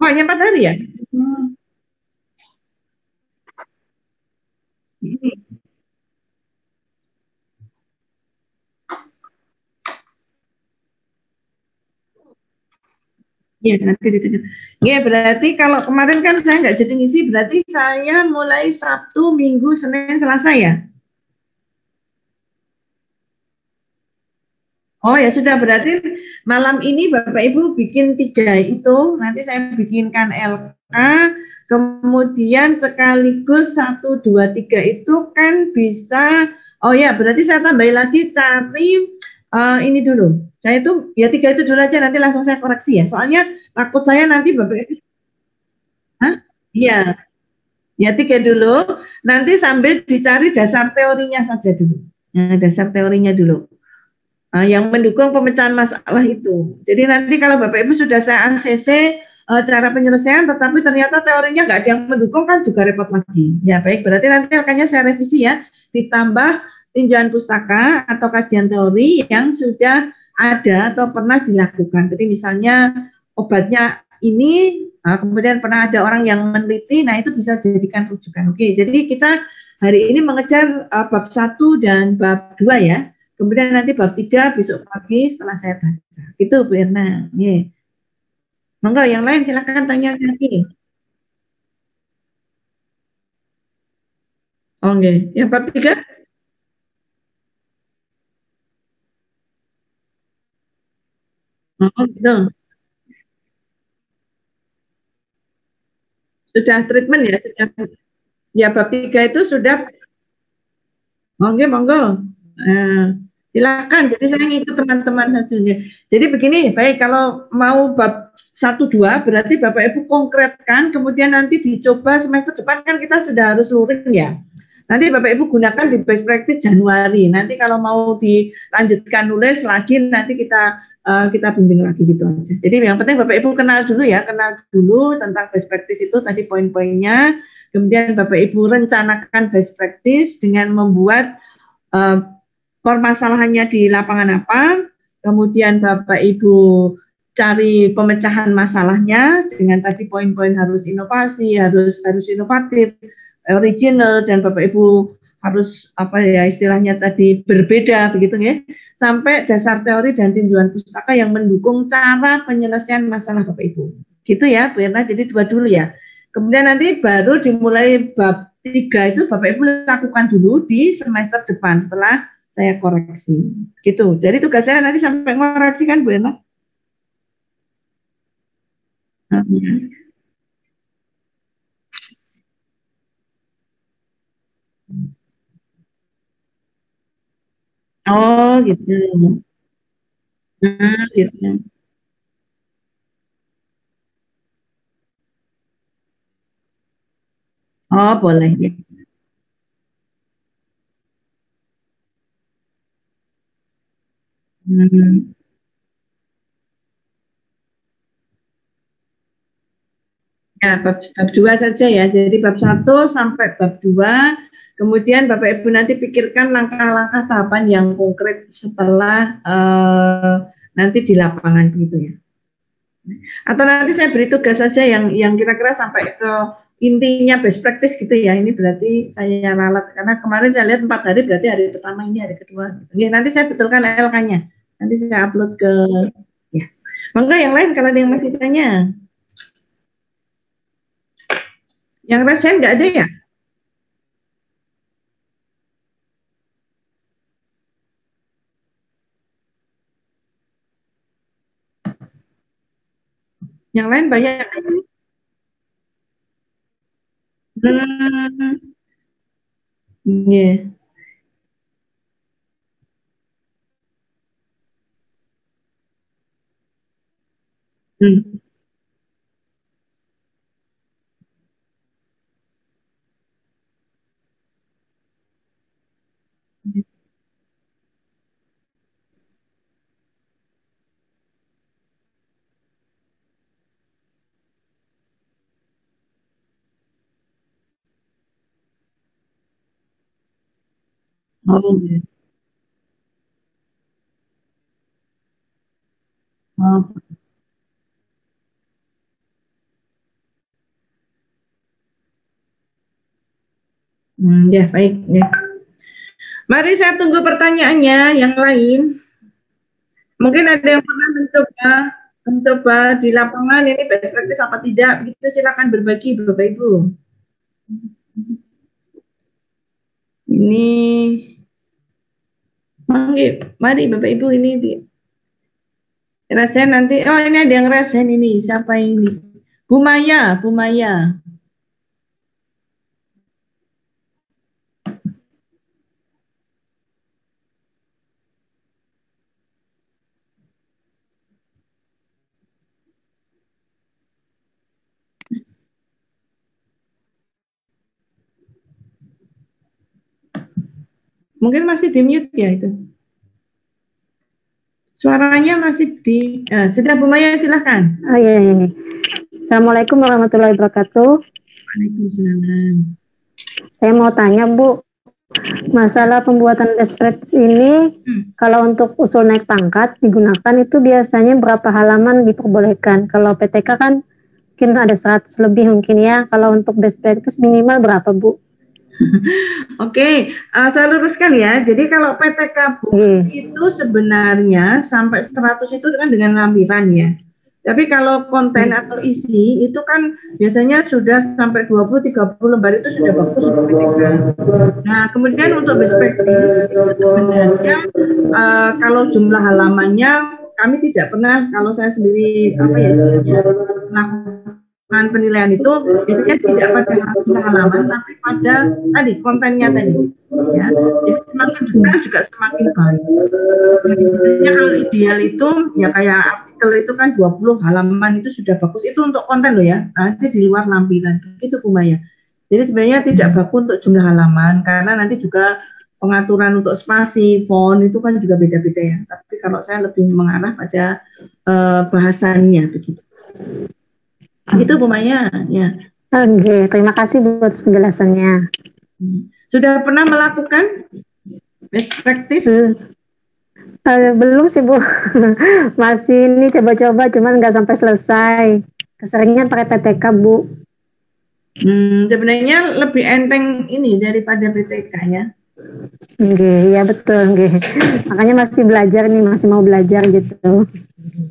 Oh, hanya 4 hari ya? Hmm. Iya, nanti ditanya. Ya, berarti kalau kemarin kan saya nggak jadi ngisi, berarti saya mulai Sabtu, Minggu, Senin, Selasa ya? Oh ya sudah, berarti malam ini Bapak Ibu bikin 3 itu, nanti saya bikinkan LK, kemudian sekaligus 1, 2, 3 itu kan bisa, oh ya berarti saya tambahin lagi cari ini dulu. Saya itu ya 3 itu dulu aja, nanti langsung saya koreksi ya. Soalnya takut saya nanti Bapak Ibu, hah? Iya, ya 3 dulu, nanti sambil dicari dasar teorinya saja dulu. Nah, dasar teorinya dulu. Yang mendukung pemecahan masalah itu. Jadi nanti kalau Bapak Ibu sudah saya ACC cara penyelesaian, tetapi ternyata teorinya nggak ada yang mendukung kan juga repot lagi. Ya baik, berarti nanti rekannya saya revisi ya, ditambah tinjauan pustaka atau kajian teori yang sudah ada atau pernah dilakukan. Jadi misalnya obatnya ini, kemudian pernah ada orang yang meneliti, nah itu bisa dijadikan rujukan. Oke, jadi kita hari ini mengejar bab 1 dan bab 2 ya. Kemudian nanti bab 3 besok pagi setelah saya baca. Itu Bu Erna. Yeah. Monggo yang lain silakan tanya lagi. Oke, yang bab 3? Oh, gitu. Sudah treatment ya? Sudah. Ya, bab 3 itu sudah. Oke, monggo. Silakan. Jadi saya ngikut teman-teman saja. Jadi begini, baik kalau mau bab 1, 2 berarti Bapak Ibu konkretkan, kemudian nanti dicoba semester depan kan kita sudah harus luring ya. Nanti Bapak Ibu gunakan di best practice Januari. Nanti kalau mau dilanjutkan nulis lagi nanti kita bimbing lagi gitu aja. Jadi yang penting Bapak Ibu kenal dulu ya, kenal dulu tentang best practice itu tadi poin-poinnya. Kemudian Bapak Ibu rencanakan best practice dengan membuat permasalahannya di lapangan apa, kemudian Bapak Ibu cari pemecahan masalahnya dengan tadi poin-poin harus inovasi, harus inovatif, original, dan Bapak Ibu harus apa ya istilahnya tadi berbeda begitu ya, sampai dasar teori dan tinjauan pustaka yang mendukung cara penyelesaian masalah Bapak Ibu. Gitu ya, Bu Erna. Jadi 2 dulu ya. Kemudian nanti baru dimulai bab 3 itu Bapak Ibu lakukan dulu di semester depan setelah saya koreksi. Gitu. Jadi tugas saya nanti sampai ngoreksi kan Bu Erna? Oh gitu. Gitu. Oh boleh ya. Hmm. Ya, bab 2 saja ya. Jadi bab 1 sampai bab 2. Kemudian Bapak Ibu nanti pikirkan langkah-langkah tahapan yang konkret setelah nanti di lapangan gitu ya. Atau nanti saya beri tugas saja yang kira-kira sampai ke intinya best practice gitu ya. Ini berarti saya ralat karena kemarin saya lihat 4 hari berarti hari pertama ini hari kedua. Ya, nanti saya betulkan LK-nya. Nanti saya upload ke ya. Monggo yang lain kalau ada yang masih tanya. Yang resen nggak ada ya? Yang lain banyak. Hmm, yeah. Hmm. Oh, yeah. Oh. Ya baik. Ya. Mari saya tunggu pertanyaannya yang lain. Mungkin ada yang pernah mencoba di lapangan ini best practice apa tidak? Begitu silakan berbagi Bapak Ibu. Ini mari Bapak Ibu ini rasain nanti. Oh ini ada yang rasain ini. Siapa ini? Bu Maya, Bu Maya. Mungkin masih di mute ya itu. Suaranya masih di. Sudah Bu Maya silahkan. Oh iya, iya. Assalamualaikum warahmatullahi wabarakatuh. Waalaikumsalam. Saya mau tanya Bu, masalah pembuatan best practice ini, kalau untuk usul naik pangkat digunakan itu biasanya berapa halaman diperbolehkan? Kalau PTK kan mungkin ada 100 lebih mungkin ya. Kalau untuk best practice minimal berapa Bu? Oke, saya luruskan ya. Jadi kalau PTK Bu itu sebenarnya sampai 100 itu kan dengan lampiran ya. Tapi kalau konten atau isi itu kan biasanya sudah sampai 20-30 lembar itu sudah bagus untuk PTK. Nah, kemudian untuk best practice itu sebenarnya kalau jumlah halamannya kami tidak pernah, kalau saya sendiri apa ya istilahnya melakukan penilaian itu biasanya tidak pada jumlah halaman tapi pada tadi kontennya tadi ya. Jadi semakin detail juga semakin baik. Jadi biasanya kalau ideal itu ya kayak artikel itu kan 20 halaman itu sudah bagus, itu untuk konten loh ya, nanti di luar lampiran itu Bu Maya. Jadi sebenarnya tidak baku untuk jumlah halaman karena nanti juga pengaturan untuk spasi, font itu kan juga beda-beda ya. Tapi kalau saya lebih mengarah pada bahasannya begitu. Itu Bu Maya ya. Oke, terima kasih buat penjelasannya. Sudah pernah melakukan best practice? Belum sih Bu, masih ini coba-coba, cuman nggak sampai selesai. Keseringan pakai PTK Bu. Sebenarnya lebih enteng ini daripada PTK ya. Ya betul, makanya masih belajar nih, masih mau belajar gitu.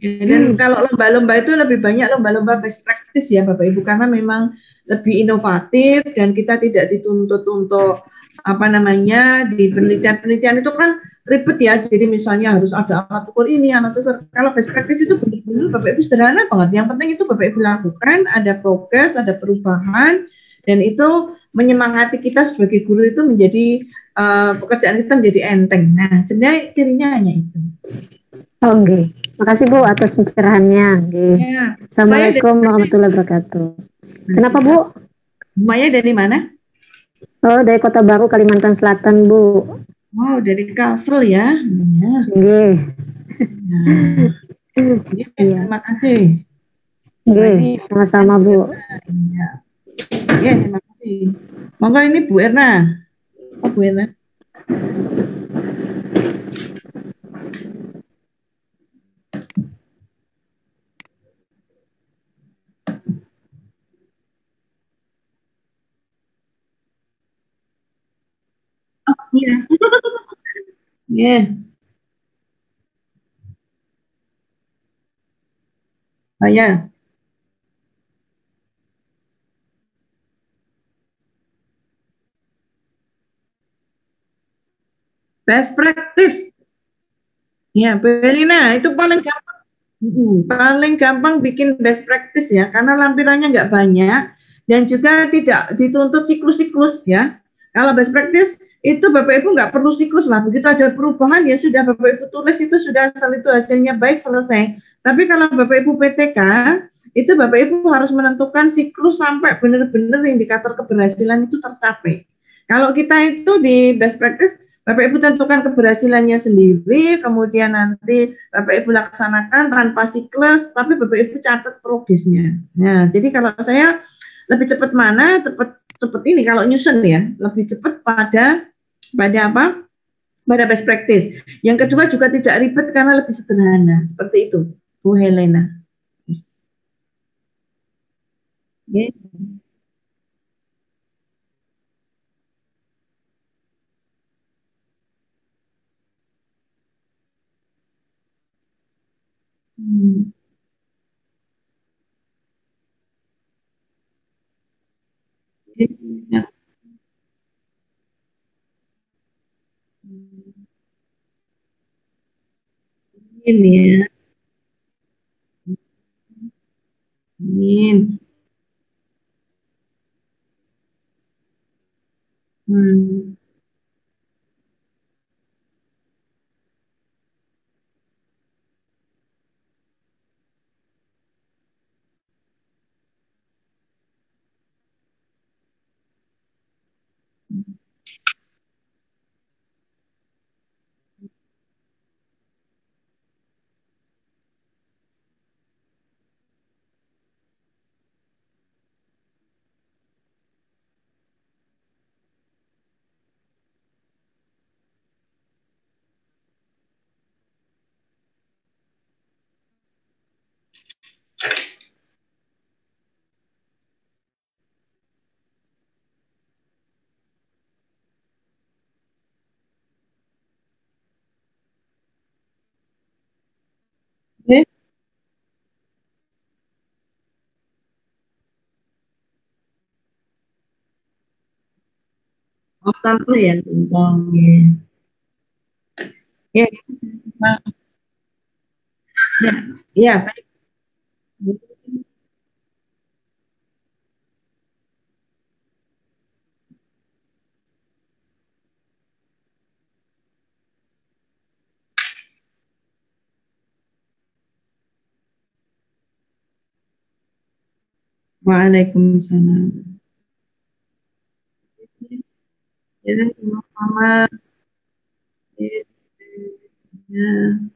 Dan kalau lomba-lomba itu lebih banyak lomba-lomba best practice ya Bapak Ibu, karena memang lebih inovatif dan kita tidak dituntut untuk apa namanya di penelitian itu kan ribet ya. Jadi misalnya harus ada alat ukur ini, alat ukur. Kalau best practice itu benar-benar Bapak Ibu sederhana banget. Yang penting itu Bapak Ibu lakukan, ada progres, ada perubahan, dan itu menyemangati kita sebagai guru itu menjadi pekerjaan kita menjadi enteng. Nah, sebenarnya cirinya hanya itu. Makasih Bu atas pencerahannya. Ya. Assalamualaikum warahmatullahi wabarakatuh. Kenapa Bu? Maya dari mana? Oh, dari Kota Baru, Kalimantan Selatan Bu. Oh, dari Kalsel ya. Terima kasih. Sama-sama Bu. Ya, terima kasih. Monggo ini Bu Erna. Oh, Bu Erna. Oh, iya. Iya. Oh, ya. Best practice. Ya, Belina, itu paling gampang. Paling gampang bikin best practice ya, karena lampirannya nggak banyak dan juga tidak dituntut siklus-siklus ya. Kalau best practice itu Bapak Ibu nggak perlu siklus lah, begitu ada perubahan ya sudah Bapak Ibu tulis itu sudah asal itu hasilnya baik selesai. Tapi kalau Bapak Ibu PTK itu Bapak Ibu harus menentukan siklus sampai benar-benar indikator keberhasilan itu tercapai. Kalau kita itu di best practice Bapak Ibu tentukan keberhasilannya sendiri, kemudian nanti Bapak Ibu laksanakan tanpa siklus, tapi Bapak Ibu catat progresnya. Nah, jadi kalau saya lebih cepat mana, cepat ini kalau nyusun ya, lebih cepat pada apa? Pada best practice. Yang kedua juga tidak ribet karena lebih sederhana. Seperti itu, Bu Helena. Okay. Ini ya. Amin. Oh, contoh ya, contoh. Ya, ya, ya, baik. Waalaikumsalam. Ya, sama-sama. Ya.